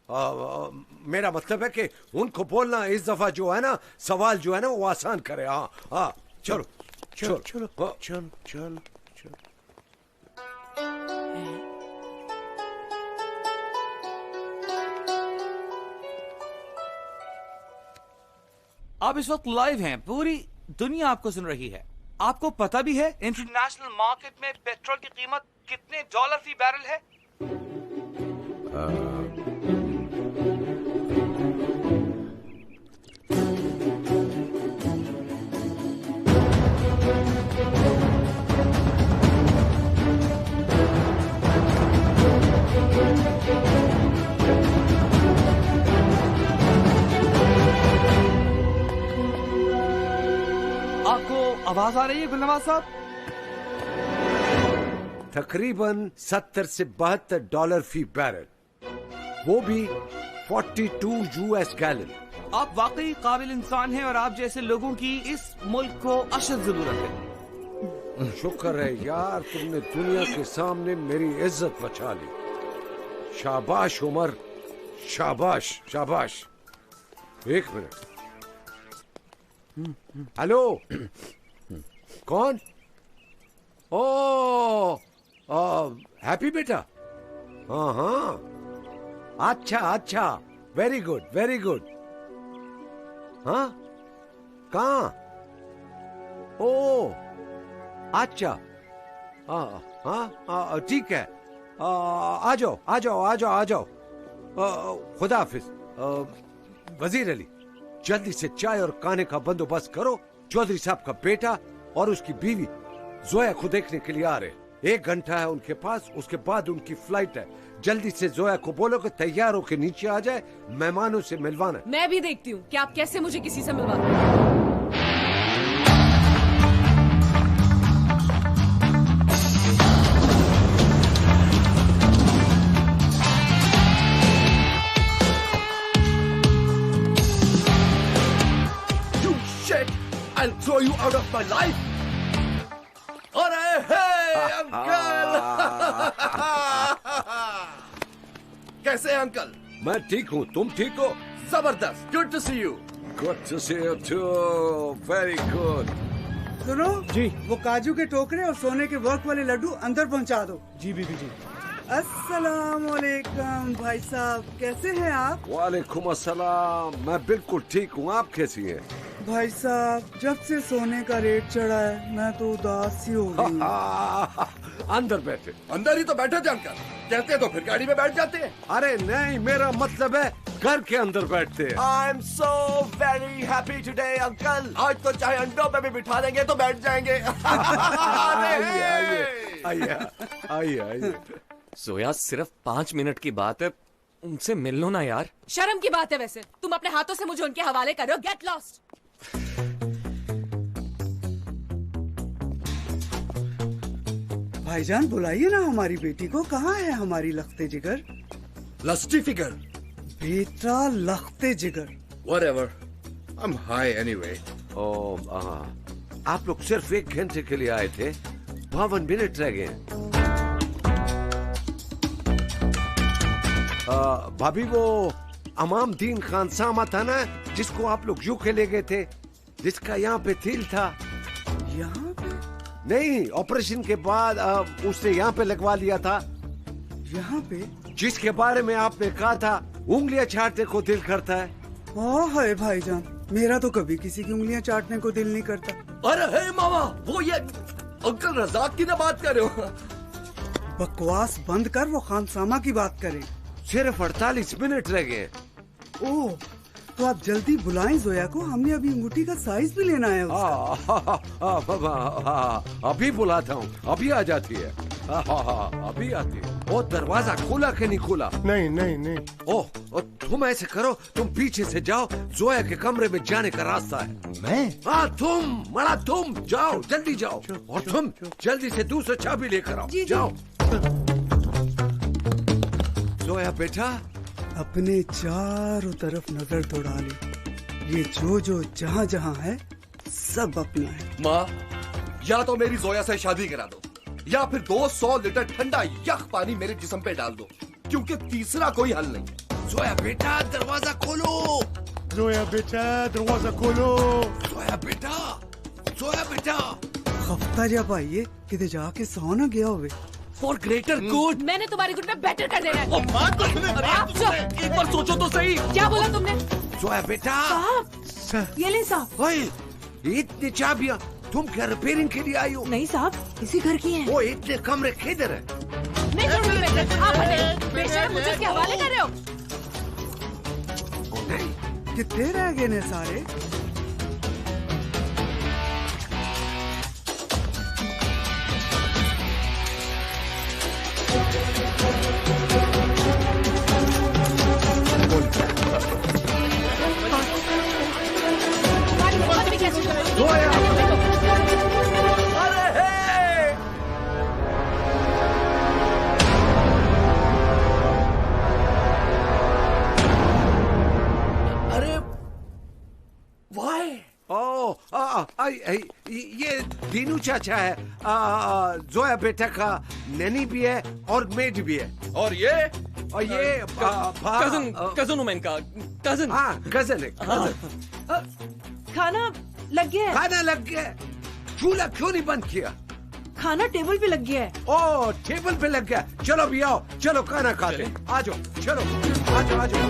मेरा मतलब है कि उनको बोलना इस दफा जो है ना, सवाल जो है ना वो आसान करे। हाँ हाँ, चलो चलो चलो चल चल चल। आप इस वक्त लाइव हैं, पूरी दुनिया आपको सुन रही है। आपको पता भी है इंटरनेशनल मार्केट में पेट्रोल की कीमत कितने डॉलर फी बैरल है? आवाज आ रही है गुलनवाज साहब? तकरीबन 70 से 72 डॉलर फी बैरल, वो भी 42 यूएस गैलन। आप वाकई काबिल इंसान हैं और आप जैसे लोगों की इस मुल्क को अशद जरूरत है। शुक्र है यार, तुमने दुनिया के सामने मेरी इज्जत बचा ली। शाबाश उमर, शाबाश शाबाश। एक मिनट, हेलो, कौन? ओ हैप्पी बेटा। हाँ हाँ, अच्छा अच्छा, वेरी गुड वेरी गुड। हाँ, कहाँ? ओ अच्छा, हाँ ठीक है, आ जाओ आ जाओ आ जाओ आ जाओ। खुदा हाफिज। वजीर अली, जल्दी से चाय और खाने का बंदोबस्त करो। चौधरी साहब का बेटा और उसकी बीवी जोया को देखने के लिए आ रहे। 1 घंटा है उनके पास, उसके बाद उनकी फ्लाइट है। जल्दी से जोया को बोलो कि तैयार होकर नीचे आ जाए, मेहमानों से मिलवाना। मैं भी देखती हूँ कि आप कैसे मुझे किसी से मिलवाते हैं। I'll throw you out of my life. अरे हे अंकल, कैसे हैं अंकल? मैं ठीक हूँ, तुम ठीक हो? जबरदस्त, good to see you. Good to see you too. Very good. सुनो जी, वो काजू के टोकरे और सोने के वर्क वाले लड्डू अंदर पहुंचा दो। जी बीबी जी। अस्सलाम वालेकुम भाई साहब, कैसे हैं आप? वालेकुम अस्सलाम, मैं बिल्कुल ठीक हूँ, आप कैसी हैं? भाई साहब, जब से सोने का रेट चढ़ा है मैं तो उदास ही हो गई। अंदर बैठे। अंदर ही तो बैठे थे अंकल, कहते तो फिर गाड़ी में बैठ जाते हैं। अरे नहीं, मेरा मतलब है घर के अंदर बैठते हैं। I'm so very happy today uncle, आज तो चाहे अंडों पे भी बिठा देंगे तो बैठ जाएंगे। आइए आइए आइए। जोया, सिर्फ 5 मिनट की बात है, उनसे मिल लो ना यार। शर्म की बात है वैसे, तुम अपने हाथों से मुझे उनके हवाले कर रहे हो। Get lost. भाईजान बुलाइए ना हमारी बेटी को। कहाँ है हमारी लखते जिगर? Lusty figure. बेटा लखते जिगर। Whatever, I'm high anyway. आप लोग सिर्फ 1 घंटे के लिए आए थे, 52 मिनट रह गए। भाभी, वो अमाम दीन खान सामा था ना, जिसको आप लोग यूके ले गए थे, जिसका यहाँ पे तिल था। यहाँ पे? नहीं, ऑपरेशन के बाद उसने यहाँ पे लगवा लिया था। यहाँ पे? जिसके बारे में आपने कहा था उंगलियां चाटने को दिल करता है। हाय भाईजान, मेरा तो कभी किसी की उंगलियां चाटने को दिल नहीं करता। अरे हे मामा, वो ये अंकल रजाक की ना बात कर रहे हो? बकवास बंद कर, वो खानसामा की बात करें। सिर्फ 48 मिनट रह गए। ओह, तो आप जल्दी बुलाएं जोया को, हमने अभी अंगूठी का साइज भी लेना है उसका। अभी बुलाता हूँ, अभी आ जाती है। अभी आती है। वो दरवाजा खोला कि नहीं खोला? नहीं नहीं नहीं। ओह, तुम ऐसे करो, तुम पीछे से जाओ, जोया के कमरे में जाने का रास्ता है। मैं? हाँ तुम, मरा तुम जाओ, जल्दी जाओ। और तुम जल्दी से दूसरा चाबी लेकर आओ। जाओ। जोया बेटा, अपने चारों तरफ नजर दौड़ा ले। ये जो जहाँ जहाँ है सब अपना है। माँ, या तो मेरी जोया से शादी करा दो, या फिर 200 लीटर ठंडा यख पानी मेरे जिस्म पे डाल दो, क्योंकि तीसरा कोई हल नहीं। जोया बेटा दरवाजा खोलो। जोया बेटा दरवाजा खोलो। जोया बेटा, जोया बेटा। हफ्ता जब आइए किधर जाके सो ना गया होवे। For greater good. मैंने तुम्हारी गुड में बेटर कर देना है। बात तो सुने। अरे आप एक बार सोचो तो सही। क्या बोला तुमने? जोया बेटा। साहब ये ले साहब। ओए, इतनी चाबियां तुम क्या रिपेयरिंग के लिए आई हो? नहीं साहब, इसी घर की हैं। वो इतने कमरे किधर है? नहीं छोड़ूंगी मैं इसे। आप हटे। बेशरम मुझे इसके हवाले कर रहे हो। कितने रह गए ने सारे? ये दीनू चाचा है, जोया बेटा का नैनी भी है और मेड भी है। और ये कजन कजन हूँ मैं इनका। कजन। हाँ कजन है। खाना लग गया है। खाना लग गया है। चूल्हा क्यों नहीं बंद किया? खाना टेबल पे लग गया है। ओ टेबल पे लग गया। चलो भी आओ, चलो खाना खाते। आ जाओ, चलो आ जाओ, आ जाओ।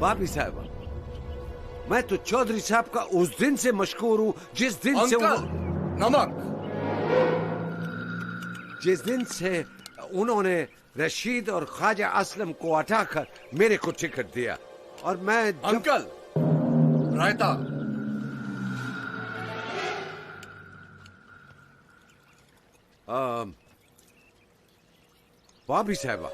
भाभी साहब, मैं तो चौधरी साहब का उस दिन से मशहूर हूँ जिस दिन से नमक, जिस दिन से उन्होंने रशीद और ख्वाजा असलम को हटाकर मेरे को टिकट दिया। और मैं अंकल रायता। भाभी साहबा,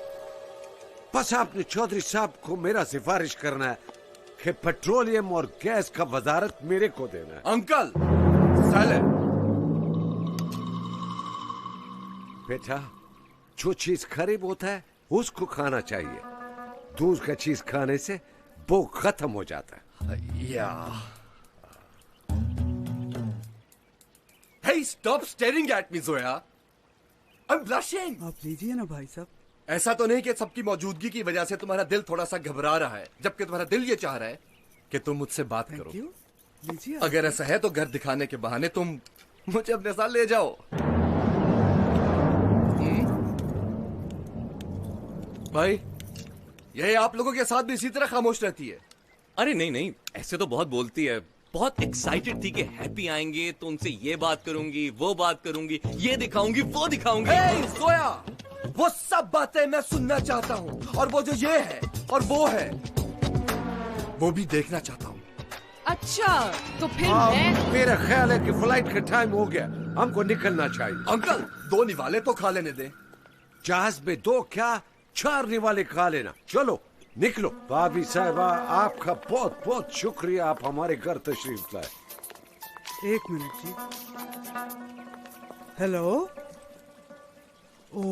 बस आपने चौधरी साहब को मेरा सिफारिश करना है कि पेट्रोलियम और गैस का वजारत मेरे को देना है। अंकल साले। बेटा, जो चीज करीब होता है उसको खाना चाहिए। दूर का चीज खाने से वो खत्म हो जाता है। Hey, stop staring at me, Zoya. I'm blushing. आप लीजिए ना भाई साहब। ऐसा तो नहीं कि सबकी मौजूदगी की वजह से तुम्हारा दिल थोड़ा सा घबरा रहा है, जबकि तुम्हारा दिल ये चाह रहा है कि तुम मुझसे बात करो। लीजिए। अगर ऐसा है तो घर दिखाने के बहाने तुम मुझे अपने साथ ले जाओ। भाई, यही आप लोगों के साथ भी इसी तरह खामोश रहती है? अरे नहीं नहीं, ऐसे तो बहुत बोलती है। बहुत एक्साइटेड थी कि हैप्पी आएंगे तो उनसे ये बात करूंगी, वो बात करूंगी, ये दिखाऊंगी, वो दिखाऊंगी। सोया, वो सब बातें मैं सुनना चाहता हूँ, और वो जो ये है और वो है वो भी देखना चाहता हूँ। अच्छा, तो फिर मैं मेरा ख्याल है कि फ्लाइट का टाइम हो गया, हमको निकलना चाहिए। अंकल, 2 निवाले तो खा लेने दे। जहाज में 2 क्या 4 निवाले खा लेना। चलो निकलो। भाभी साहबा, आपका बहुत बहुत शुक्रिया, आप हमारे घर तशरीफ लाए। 1 मिनट जी। हेलो। ओ,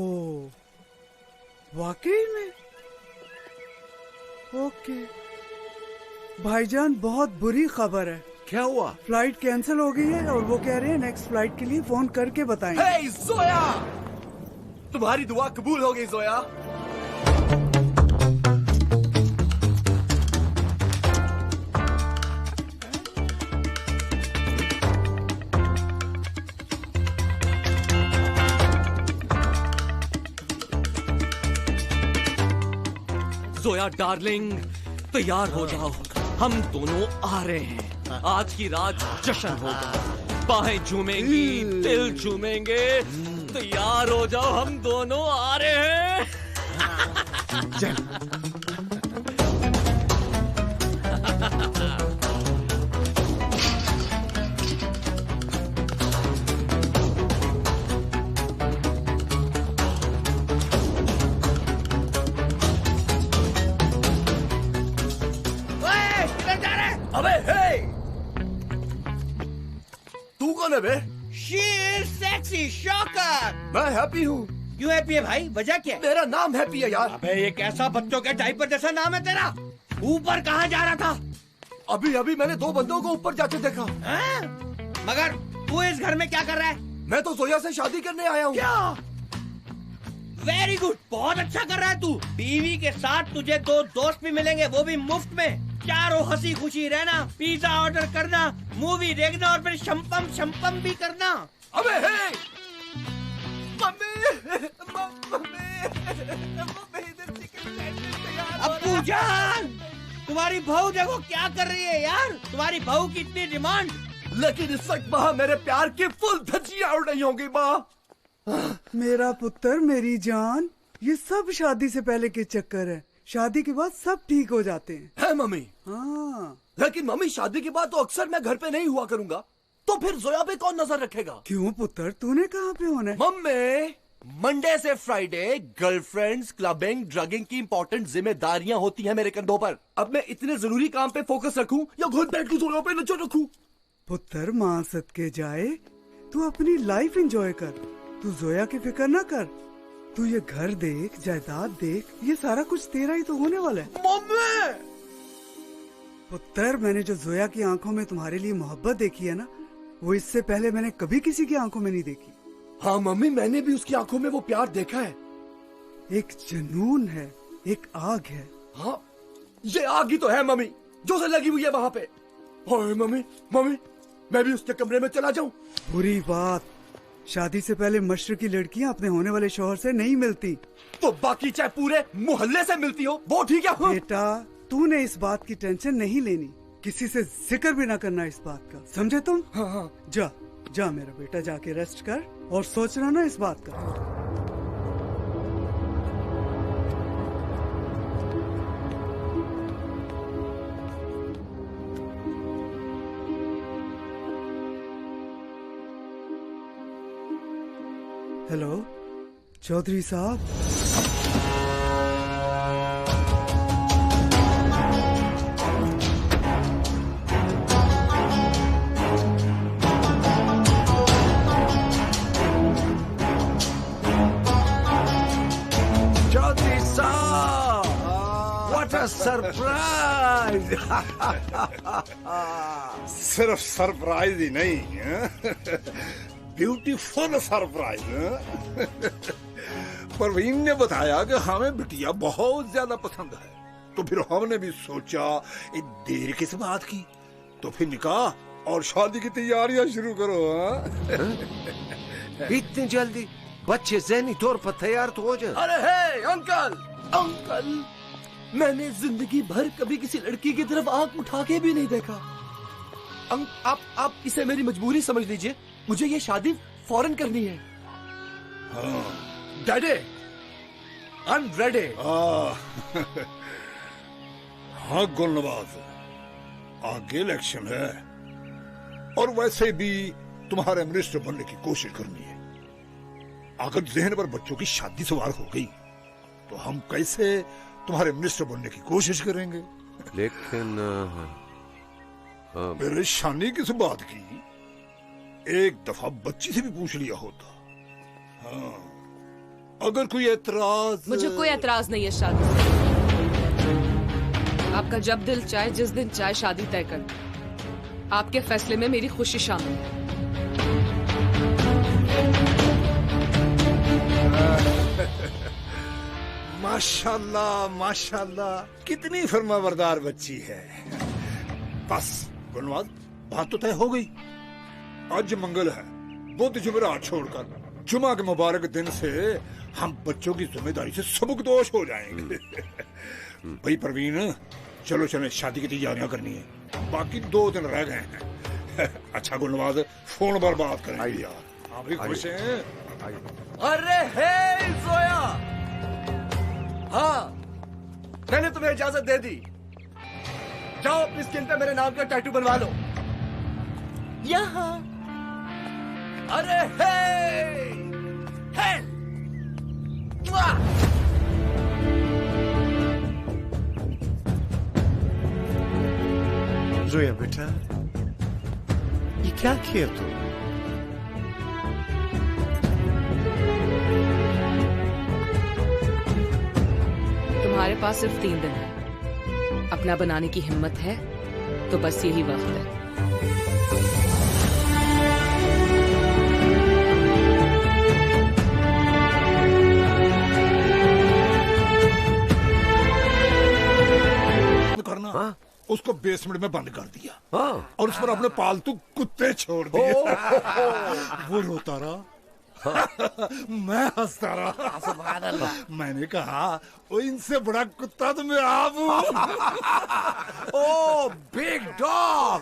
वाकई में? ओके भाईजान, बहुत बुरी खबर है। क्या हुआ? फ्लाइट कैंसिल हो गई है और वो कह रहे हैं नेक्स्ट फ्लाइट के लिए फोन करके बताएंगे। हे जोया, तुम्हारी दुआ कबूल हो गई जोया। जोया डार्लिंग, तैयार हो जाओ, हम दोनों आ रहे हैं। आज की रात जश्न होगा, बाहें झूमेंगी, दिल झूमेंगे। तैयार हो जाओ, हम दोनों आ रहे हैं। अबे हे, तू कौन है बे? She is sexy, shocker. मैं हैप्पी हूँ। क्यों हैप्पी है भाई? वजह क्या है? मेरा नाम हैप्पी है यार। अबे ये कैसा बच्चों के डायपर जैसा नाम है तेरा? ऊपर कहाँ जा रहा था? अभी अभी मैंने 2 बंदों को ऊपर जाते देखा। मगर तू इस घर में क्या कर रहा है? मैं तो जोया से शादी करने आया हूँ। क्या? वेरी गुड, बहुत अच्छा कर रहा है तू। बीवी के साथ तुझे 2 दोस्त भी मिलेंगे, वो भी मुफ्त में। चारों हंसी खुशी रहना, पिज्जा ऑर्डर करना, मूवी देखना और फिर शम्पम शम्पम भी करना। अबे हे! अब्बू जान, तुम्हारी बहू देखो क्या कर रही है यार। तुम्हारी बहू की इतनी डिमांड, लेकिन इस वक्त माँ मेरे प्यार की फुल धज्जियां उड़ रही होंगी। माँ, मेरा पुत्र, मेरी जान, ये सब शादी से पहले के चक्कर है। शादी के बाद सब ठीक हो जाते हैं। है मम्मी? हाँ। लेकिन मम्मी, शादी के बाद तो अक्सर मैं घर पे नहीं हुआ करूंगा, तो फिर जोया पे कौन नजर रखेगा? क्यों पुत्र, तूने कहाँ पे होना है? मम्मी, मंडे से फ्राइडे गर्लफ्रेंड्स, क्लबिंग, ड्रगिंग की इंपॉर्टेंट जिम्मेदारियां होती हैं मेरे कंधों पर। अब मैं इतने जरूरी काम पे फोकस रखूं या घुल बैठ के जोया पे नजर रखूं? पुत्र, माँ सदके जाए, तू अपनी लाइफ एंजॉय कर। तू जोया की फिक्र ना कर। तू ये घर देख, जायदाद देख, ये सारा कुछ तेरा ही तो होने वाला है। मम्मी! पुत्र, मैंने जो जोया की आंखों में तुम्हारे लिए मोहब्बत देखी है ना, वो इससे पहले मैंने कभी किसी की आंखों में नहीं देखी। हाँ मम्मी, मैंने भी उसकी आंखों में वो प्यार देखा है। एक जुनून है, एक आग है। हाँ, ये आग ही तो है मम्मी, जो से लगी हुई है वहाँ पे। ओए मम्मी, मम्मी, मैं भी उसके कमरे में चला जाऊं? बुरी बात, शादी से पहले मशरकी की लड़कियां अपने होने वाले शौहर से नहीं मिलती। तो बाकी चाहे पूरे मोहल्ले से मिलती हो, वो ठीक है। बेटा, तूने इस बात की टेंशन नहीं लेनी, किसी से जिक्र भी ना करना इस बात का, समझे तुम? हाँ हाँ। जा जा मेरा बेटा, जाके रेस्ट कर और सोचना ना इस बात का। हेलो चौधरी साहब। चौधरी साहब, व्हाट अ सरप्राइज! सिर्फ सरप्राइज ही नहीं, ब्यूटीफुल सरप्राइज। परवीन ने बताया कि हमें बिटिया बहुत ज्यादा पसंद है, तो फिर हमने भी सोचा देर किस बात की, तो फिर निकाह और शादी की तैयारियां शुरू करो। इतनी जल्दी? बच्चे ज़हनी तौर पर तैयार तो हो जाए। अरे हे अंकल, अंकल, मैंने जिंदगी भर कभी किसी लड़की की तरफ आंख उठा के भी नहीं देखा। आप इसे मेरी मजबूरी समझ लीजिए, मुझे ये शादी फौरन करनी है। Daddy, I am ready. हाँ गुलनवाज, आगे इलेक्शन है और वैसे भी तुम्हारे मिनिस्टर बनने की कोशिश करनी है। अगर जहन पर बच्चों की शादी सवार हो गई तो हम कैसे तुम्हारे मिनिस्टर बनने की कोशिश करेंगे? लेकिन परेशानी किस बात की? एक दफा बच्ची से भी पूछ लिया होता। हाँ, अगर कोई एतराज। मुझे कोई एतराज नहीं है शादी से। आपका जब दिल चाहे, जिस दिन चाहे शादी तय कर। आपके फैसले में मेरी खुशी शामिल है। माशाल्लाह माशाल्लाह, कितनी फरमाबरदार बच्ची है। बस गुलनवाज, बात तो तय हो गई। आज मंगल है, बुध जुमेरात छोड़कर जुमा के मुबारक दिन से हम बच्चों की जिम्मेदारी से सबकदोश हो जाएंगे। भाई परवीन, चलो चले, शादी की तैयारियां करनी है, बाकी 2 दिन रह गए हैं। अच्छा गुलनवाज, फोन पर बात करेंगे यार। आप भी खुश हैं? अरे हे जोया, हाँ, मैंने तुम्हें इजाजत दे दी। जाओ अपनी स्किन पे मेरे नाम का टैटू बनवा लो। यहाँ। अरे हे, हे, जोया बेटा, ये क्या किया तू? तुम्हारे पास सिर्फ 3 दिन है। अपना बनाने की हिम्मत है तो बस यही वक्त है। करना उसको बेसमेंट में बंद कर दिया और उस पर अपने पालतू कुत्ते छोड़ दिए। वो रोता रहा, मैं हंसता रहा। मैंने कहा वो इनसे बड़ा कुत्ता तो मैं आप हूँ। ओ बिग डॉग।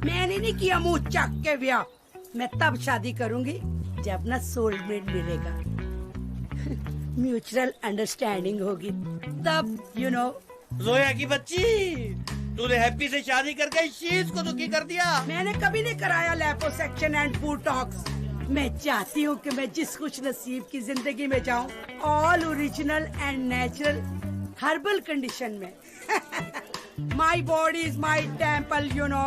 मैंने नहीं किया मुंह चक के ब्याह। मैं तब शादी करूंगी जब ना सोलमेट मिलेगा, म्यूचुअल अंडरस्टैंडिंग होगी, तब यू नो। जोया की बच्ची, तूने हैप्पी से शादी करके शीश को दुखी कर दिया। मैंने कभी नहीं कराया लिपोसक्शन एंड बोटॉक्स। मैं चाहती हूँ कि मैं जिस खुश नसीब की जिंदगी में जाऊँ, all original and natural herbal condition में। My body is my temple, you know.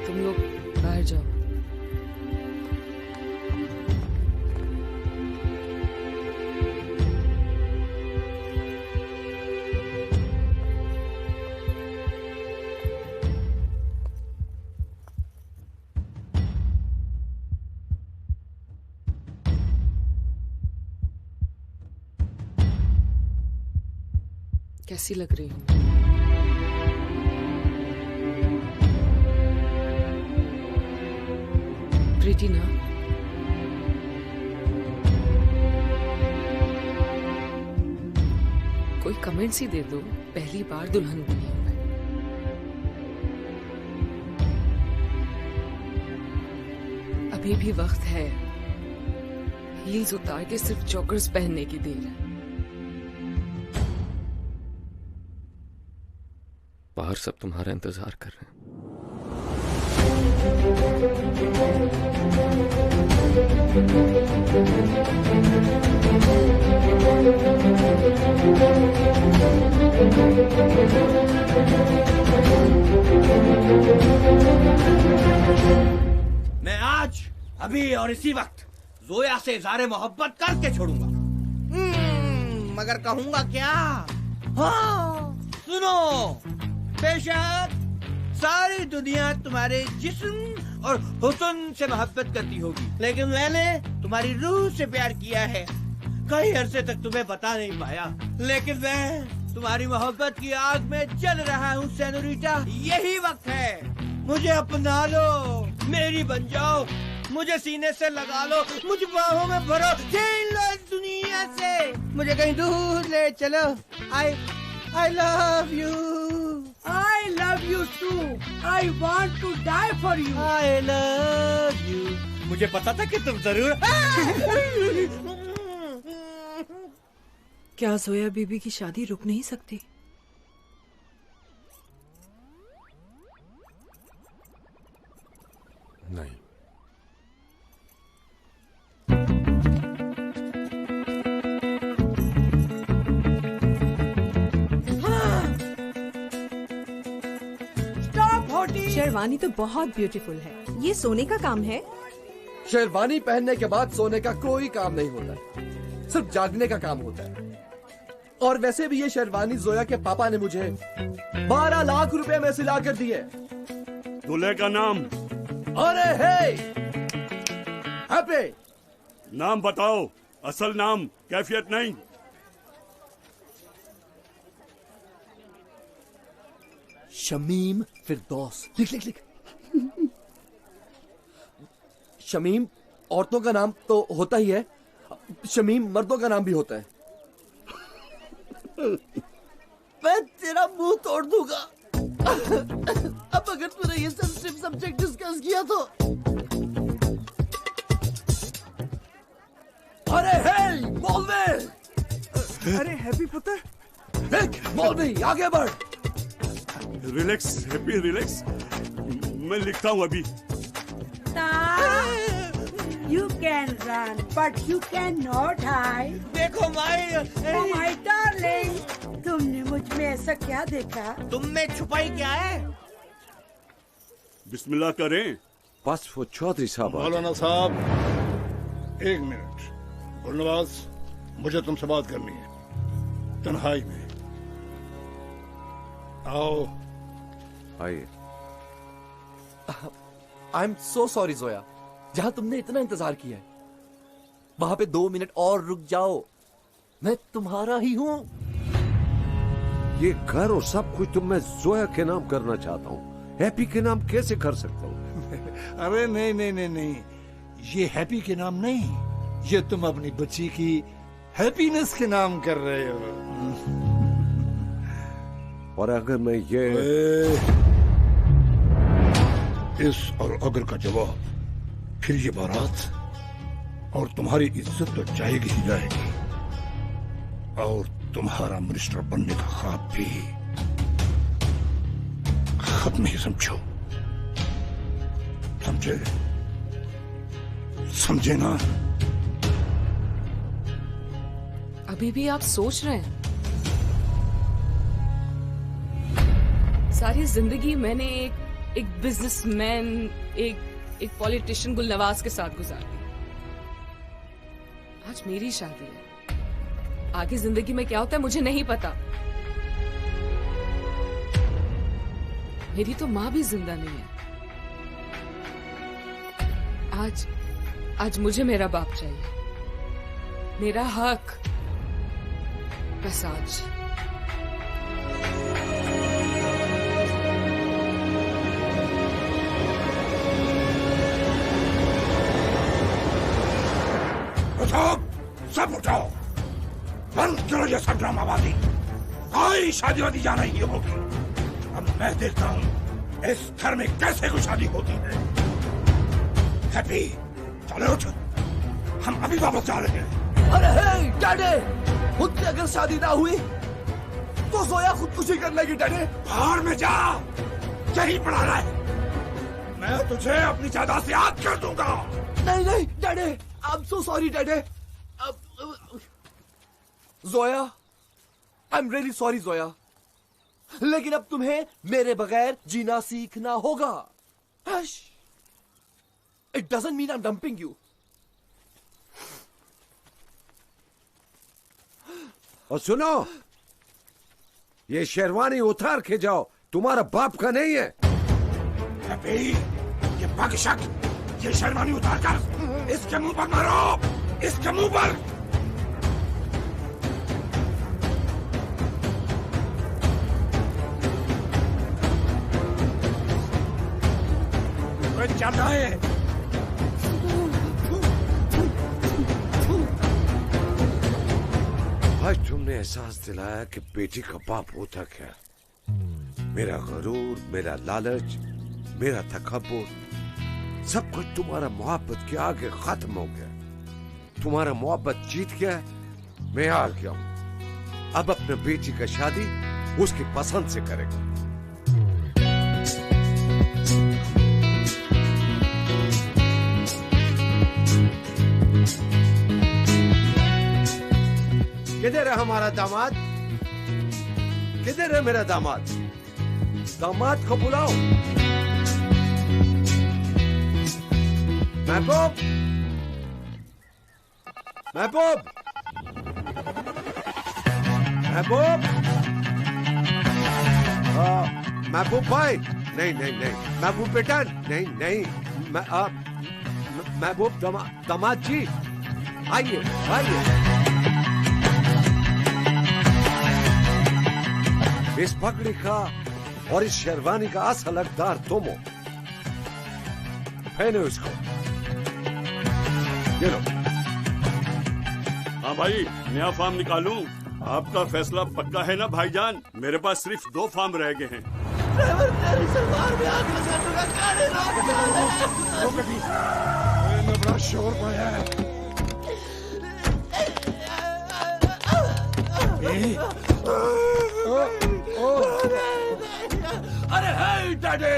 तुम लोग बाहर जाओ। कैसी लग रही हूँ? प्रीति ना? कोई कमेंट्स ही दे दो, पहली बार दुल्हन बनी हूँ मैं। अभी भी वक्त है, हील्स उतार के सिर्फ जॉगर्स पहनने की देर है। बाहर सब तुम्हारा इंतजार कर रहे हैं। मैं आज, अभी और इसी वक्त जोया से इज़हार मोहब्बत करके छोड़ूंगा। मगर कहूंगा क्या? हाँ, सुनो, बेशक सारी दुनिया तुम्हारे जिस्म और हुस्न से मोहब्बत करती होगी, लेकिन मैंने तुम्हारी रूह से प्यार किया है। कई अरसे तक तुम्हें बता नहीं पाया, लेकिन मैं तुम्हारी मोहब्बत की आग में जल रहा हूँ सेनोरिटा। यही वक्त है, मुझे अपना लो, मेरी बन जाओ, मुझे सीने से लगा लो, मुझे बाहों में भरो, छीन लो इस दुनिया से, मुझे कहीं दूर ले चलो। I love you. I love you too. I want to die for you. I love you. मुझे पता था कि तुम जरूर। क्या जोया बीबी की शादी रुक नहीं सकती? नहीं। शेरवानी तो बहुत ब्यूटीफुल है। ये सोने का काम है? शेरवानी पहनने के बाद सोने का कोई काम नहीं होता, सिर्फ जागने का काम होता है। और वैसे भी ये शेरवानी जोया के पापा ने मुझे 12 लाख रुपए में सिला कर दी है। दूल्हे का नाम? अरे हे हैप्पी। नाम बताओ, असल नाम, कैफियत नहीं। शमीम फिरदौस। लिख लिख लिख। शमीम औरतों का नाम तो होता ही है, शमीम मर्दों का नाम भी होता है। मैं तेरा मुंह तोड़ दूंगा अब अगर तूने ये सेंसिटिव सब्जेक्ट डिस्कस किया तो। अरे हे बोल दे। अरे हैप्पी पुत्र, बोल भी, आगे बढ़। Relax happy, relax. मैं लिखता हूँ अभी। You can run, but you cannot hide. देखो माई, oh my darling, तुमने मुझ में ऐसा क्या देखा? तुम में छुपाई क्या है? बिस्मिल्लाह करें। बस वो चौधरी साहब आ मौलाना साहब, 1 मिनट। गुलनवाज, मुझे तुमसे बात करनी है, तन्हाई में। आओ। आइए। I am so sorry Zoya, जहां तुमने इतना इंतजार किया है वहां पे 2 मिनट और रुक जाओ, मैं तुम्हारा ही हूं। ये घर और सब कुछ तो मैं जोया के नाम करना चाहता हूँ, हैप्पी के नाम कैसे कर सकता हूँ? अरे नहीं नहीं नहीं नहीं, ये हैप्पी के नाम नहीं, ये तुम अपनी बच्ची की हैप्पीनेस के नाम कर रहे हो। और अगर मैं ये इस और अगर का जवाब, फिर ये बारात और तुम्हारी इज्जत तो जाएगी ही जाएगी, और तुम्हारा मिनिस्टर बनने का ख्वाब भी खत्म ही समझो। समझे? समझे ना? अभी भी आप सोच रहे हैं? सारी जिंदगी मैंने एक बिजनेसमैन, एक पॉलिटिशियन गुलनवाज के साथ गुजारी। आज मेरी शादी है, आगे जिंदगी में क्या होता है मुझे नहीं पता। मेरी तो माँ भी जिंदा नहीं है। आज मुझे मेरा बाप चाहिए, मेरा हक, बस आज। उठाओ, सब उठाओ, बंद करो ये सब ड्रामाबाजी। कोई शादी वादी यहाँ नहीं होगी। अब मैं देखता हूँ इस घर में कैसे कोई शादी होती है। हैप्पी, चलो उठ, हम अभी वापस जा रहे हैं। अरे हे डैडी, मुझसे अगर शादी ना हुई तो जोया खुदकुशी कर लेगी डैडी। बाहर में जा, यही पड़ा रहा है। मैं तुझे अपनी जायदाद से याद कर दूंगा। नहीं नहीं daddy, I am so sorry daddy. Zoya, I am really sorry Zoya, लेकिन अब तुम्हें मेरे बगैर जीना सीखना होगा। It doesn't mean I am dumping you. और सुनो, ये शेरवानी उतार के जाओ, तुम्हारा बाप का नहीं है। अबे, ये बकशक, ये शेरवानी उतार कर इसके मुंह पर मारो, इसके मुंह पर। चल रहा है। आज तुमने एहसास दिलाया कि बेटी का बाप होता क्या। मेरा गरूर, मेरा लालच, मेरा तकब्बुर, सब कुछ तुम्हारा मोहब्बत के आगे खत्म हो गया। तुम्हारा मोहब्बत जीत गया, मैं हार गया हूं। अब अपने बेटी का शादी उसकी पसंद से करेगा। किधर है हमारा दामाद? किधर है मेरा दामाद? दामाद को बुलाओ। महबूब, महबूब, महबूब, महबूब भाई, नहीं नहीं नहीं, महबूब बेटा, नहीं नहीं, महबूब दामाद जी, आइए आइए। इस पगड़ी का और इस शेरवानी का असल हकदार तुम हो। पहने उसको। ये लो। हाँ भाई, नया फार्म निकालूं? आपका फैसला पक्का है ना भाईजान? मेरे पास सिर्फ 2 फार्म रह गए हैं। बड़ा शोर पाया है। अरे हे डैडी,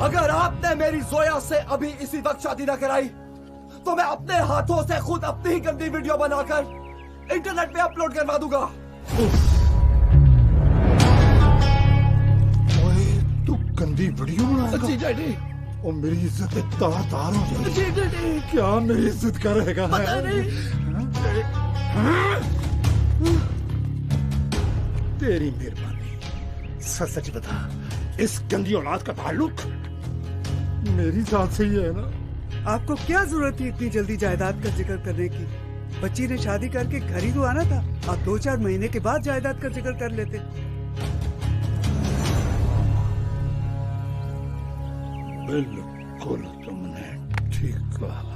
अगर आपने मेरी जोया से अभी इसी वक्त शादी ना कराई तो मैं अपने हाथों से खुद अपनी ही गंदी वीडियो बनाकर इंटरनेट पे अपलोड करवा दूंगा। ओए, तू गंदी वीडियो बनाएगा? जी डैडी। वो मेरी इज्जत तार हो जाएगी। क्या मेरी इज्जत का रहेगा? पता नहीं। तेरी मेहरबानी। सच बता, इस गंदी औलाद का ताल्लुक मेरी जात से ही है ना? आपको क्या जरूरत थी इतनी जल्दी जायदाद का जिक्र करने की? बच्ची ने शादी करके घर ही तो आना था। आप 2-4 महीने के बाद जायदाद का जिक्र कर लेते। बिल्कुल तुमने ठीक कहा।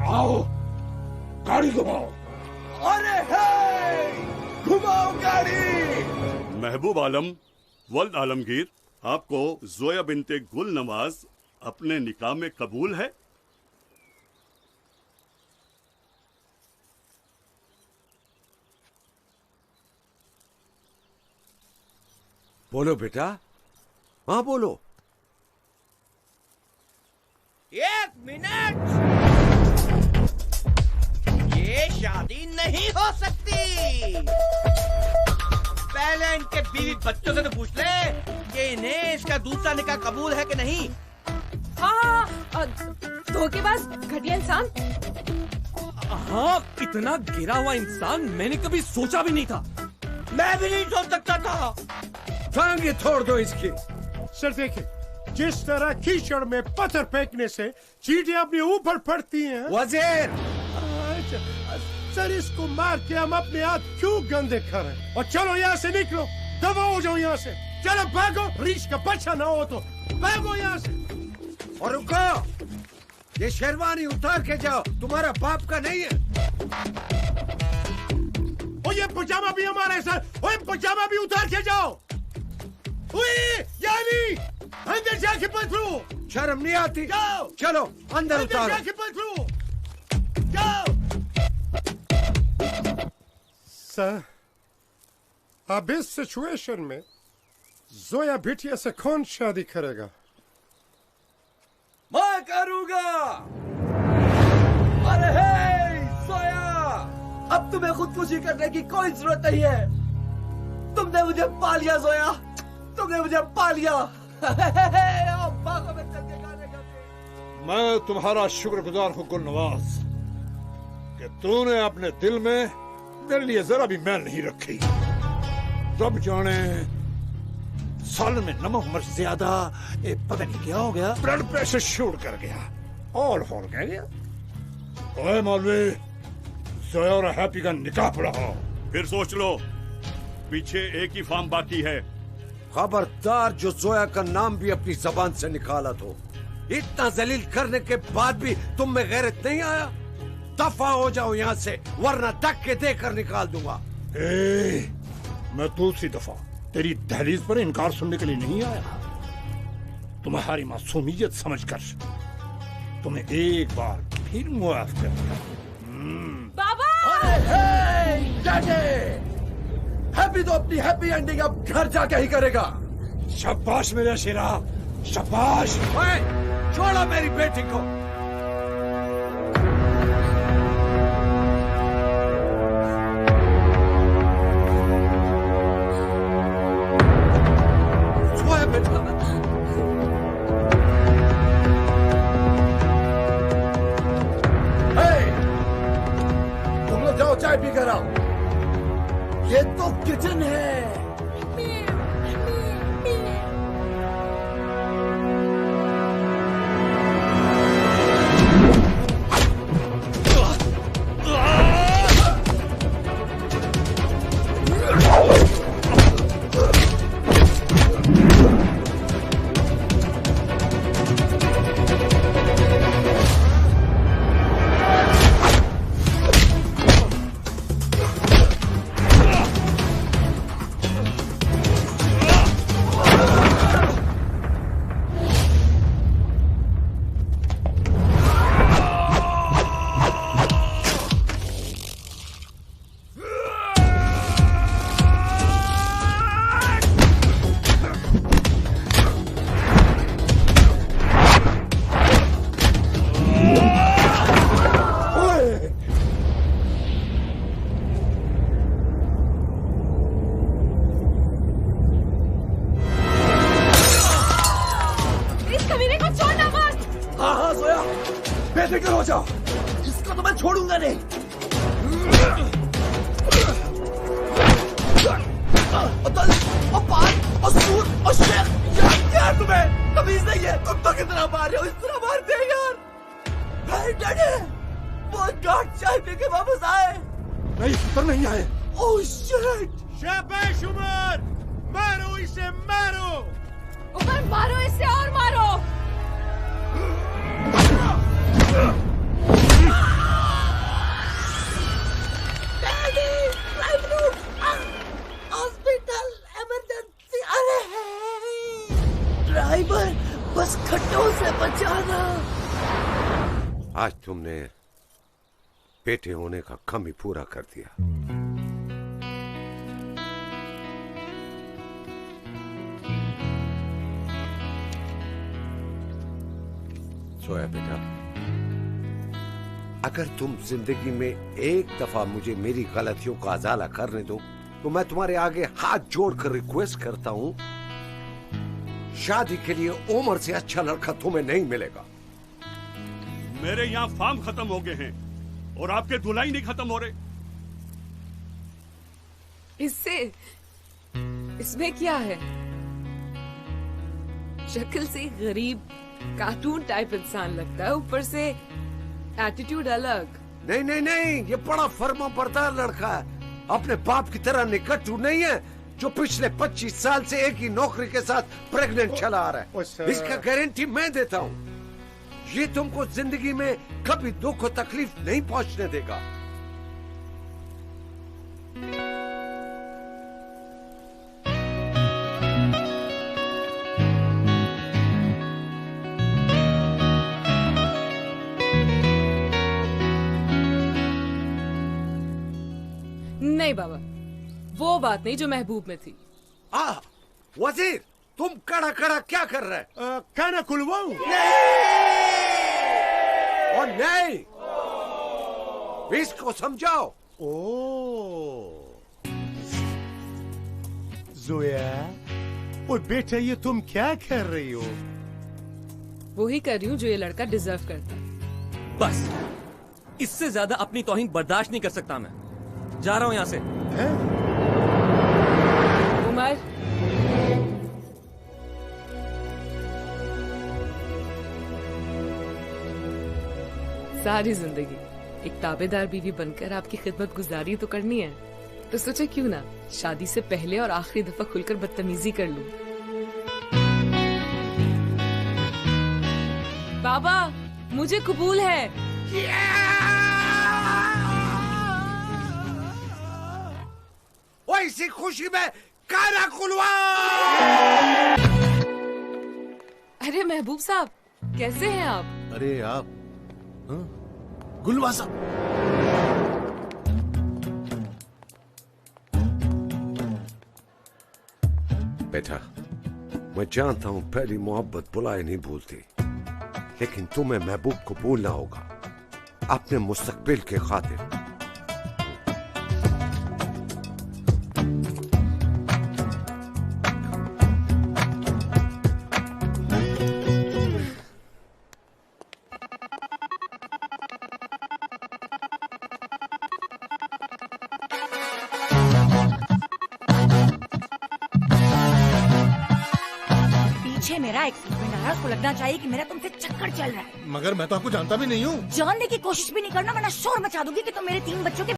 आओ गाड़ी घुमाओ। अरे हे, घुमाओ गाड़ी। महबूब आलम वल्द आलमगीर, आपको जोया बिनते गुल नवाज अपने निकाह में कबूल है? बोलो बेटा, हाँ बोलो। 1 मिनट, ये शादी नहीं हो सकती। पहले इनके बीवी बच्चों से तो पूछ ले कि इन्हें इसका दूसरा निकाह कबूल है कि नहीं। हाँ, धोखेबाज घटिया इंसान। हाँ, इतना गिरा हुआ इंसान मैंने कभी सोचा भी नहीं था। मैं भी नहीं सोच सकता था। टांगे तोड़ दो इसकी। सर देखिए, जिस तरह कीचड़ में पत्थर फेंकने से चींटियां अपने ऊपर पड़ती हैं। वजीर, सर इसको मार के हम अपने हाथ क्यों गंदे करें? और चलो यहाँ से निकलो, दबा हो जाओ यहाँ से। चलो भागो, रीछ का बच्चा ना हो तो भागो यहाँ से। और रुको, ये शेरवानी उतार के जाओ, तुम्हारा बाप का नहीं है। और ये पजामा भी हमारा है सर। और ये पजामा भी उतार के जाओ। यानी अंदर जाके पथरू। शर्म नहीं आती? जाओ, चलो अंदर उतारो। जाके पथरू। जाओ। सर, अब इस सिचुएशन में जोया बिटिया से कौन शादी करेगा? मैं करूंगा। अरे हे सोया, अब तुम्हें खुदकुशी करने की कोई जरूरत नहीं है। तुमने मुझे पा लिया सोया, तुमने मुझे पा लिया। मैं तुम्हारा शुक्रगुजार हूँ गुलनवाज कि तूने अपने दिल में मेरे लिए जरा भी मैल नहीं रखी। रब जाने साल में नमक मिर्च ज्यादा, पता नहीं क्या हो गया, ब्लड प्रेशर शूट कर गया, ऑल हो गया। ओए मौलवी, जोया और हैप्पी का निकाह पढ़ाओ। फिर सोच लो, पीछे एक ही फार्म बाकी है। खबरदार, जो जोया का नाम भी अपनी जबान से निकाला तो। इतना जलील करने के बाद भी तुम में गैरत नहीं आया? दफा हो जाओ यहाँ से, वरना धक्के देकर निकाल दूंगा। मैं दूसरी दफा तेरी दहलीज पर इनकार सुनने के लिए नहीं आया। तुम्हारी मासूमियत समझकर तुम्हें एक बार फिर मुआफ कर दिया। बाबा! हैप्पी तो अपनी हैप्पी एंडिंग अब घर जाके ही करेगा। शाबाश मेरा शेरा, शाबाश। छोड़ो मेरी बेटी को। तुम लोग जाओ, चाय पी कर आओ। ये तो किचन है। छोड़ना मत। हाँ हाँ जोया, बेफिक्र हो जाओ, इसको तो मैं छोड़ूंगा नहीं। यार तुम्हें तमीज नहीं है, तुम तो कितना मार रहे हो, इस तरह मारते हैं यार। भाई डरे, वो डांट चाय पी के वापस आए। नहीं पुत्र नहीं आए। Oh shit. शाबाश उमर, मारो इसे मारो। उमर मारो इसे और मारो। Hospital emergency. अरे ड्राइवर, बस खड्डों से बचाना। आज तुमने बेटे होने का कम ही पूरा कर दिया। सोया बेटा, अगर तुम जिंदगी में एक दफा मुझे मेरी गलतियों का अजाला करने दो तो मैं तुम्हारे आगे हाथ जोड़कर रिक्वेस्ट करता हूं, शादी के लिए उम्र से अच्छा लड़का तुम्हें नहीं मिलेगा। मेरे यहाँ फार्म खत्म हो गए हैं और आपके धुलाई नहीं खत्म हो रहे। इसमें क्या है? शक्ल से गरीब कार्टून टाइप इंसान लगता है, ऊपर से एटीट्यूड अलग। नहीं नहीं नहीं, ये बड़ा फर्माबरदार लड़का है, अपने बाप की तरह निकट्टू नहीं है जो पिछले 25 साल से एक ही नौकरी के साथ प्रेग्नेंट चला आ रहा है। इसका गारंटी मैं देता हूँ, ये तुमको जिंदगी में कभी दुख और तकलीफ नहीं पहुंचने देगा। नहीं बाबा, वो बात नहीं जो महबूब में थी। वजीर, तुम कड़ा कड़ा क्या कर रहे? खाना खुलवाऊं? और नहीं, इसको समझाओ। जोया, वो बेटा ये तुम क्या कर रही हो? वो ही कर रही हूँ जो ये लड़का डिजर्व करता। बस इससे ज्यादा अपनी तौहीन बर्दाश्त नहीं कर सकता मैं। जा रहा हूं यहां से। उमर, सारी जिंदगी एक ताबेदार बीवी बनकर आपकी खिदमत गुजारी तो करनी है, तो सोचा क्यों ना शादी से पहले और आखिरी दफा खुलकर बदतमीजी कर लूं। बाबा, मुझे कबूल है। इसी खुशी में काना खुलवा। अरे महबूब साहब, कैसे हैं आप? अरे आप गुलवा साहब, बेटा मैं जानता हूं पहली मोहब्बत बुलाए नहीं भूलती, लेकिन तुम्हें महबूब को भूलना होगा अपने मुस्तकबिल के खातिर। मेरा एक फ्रेंड आया, उसको लगना चाहिए कि मेरा तुमसे चक्कर चल रहा है। मगर मैं तो आपको जानता भी नहीं हूँ। जानने की कोशिश भी नहीं करना, वरना शोर मचा दूंगी कि तुम मेरे 3 बच्चों के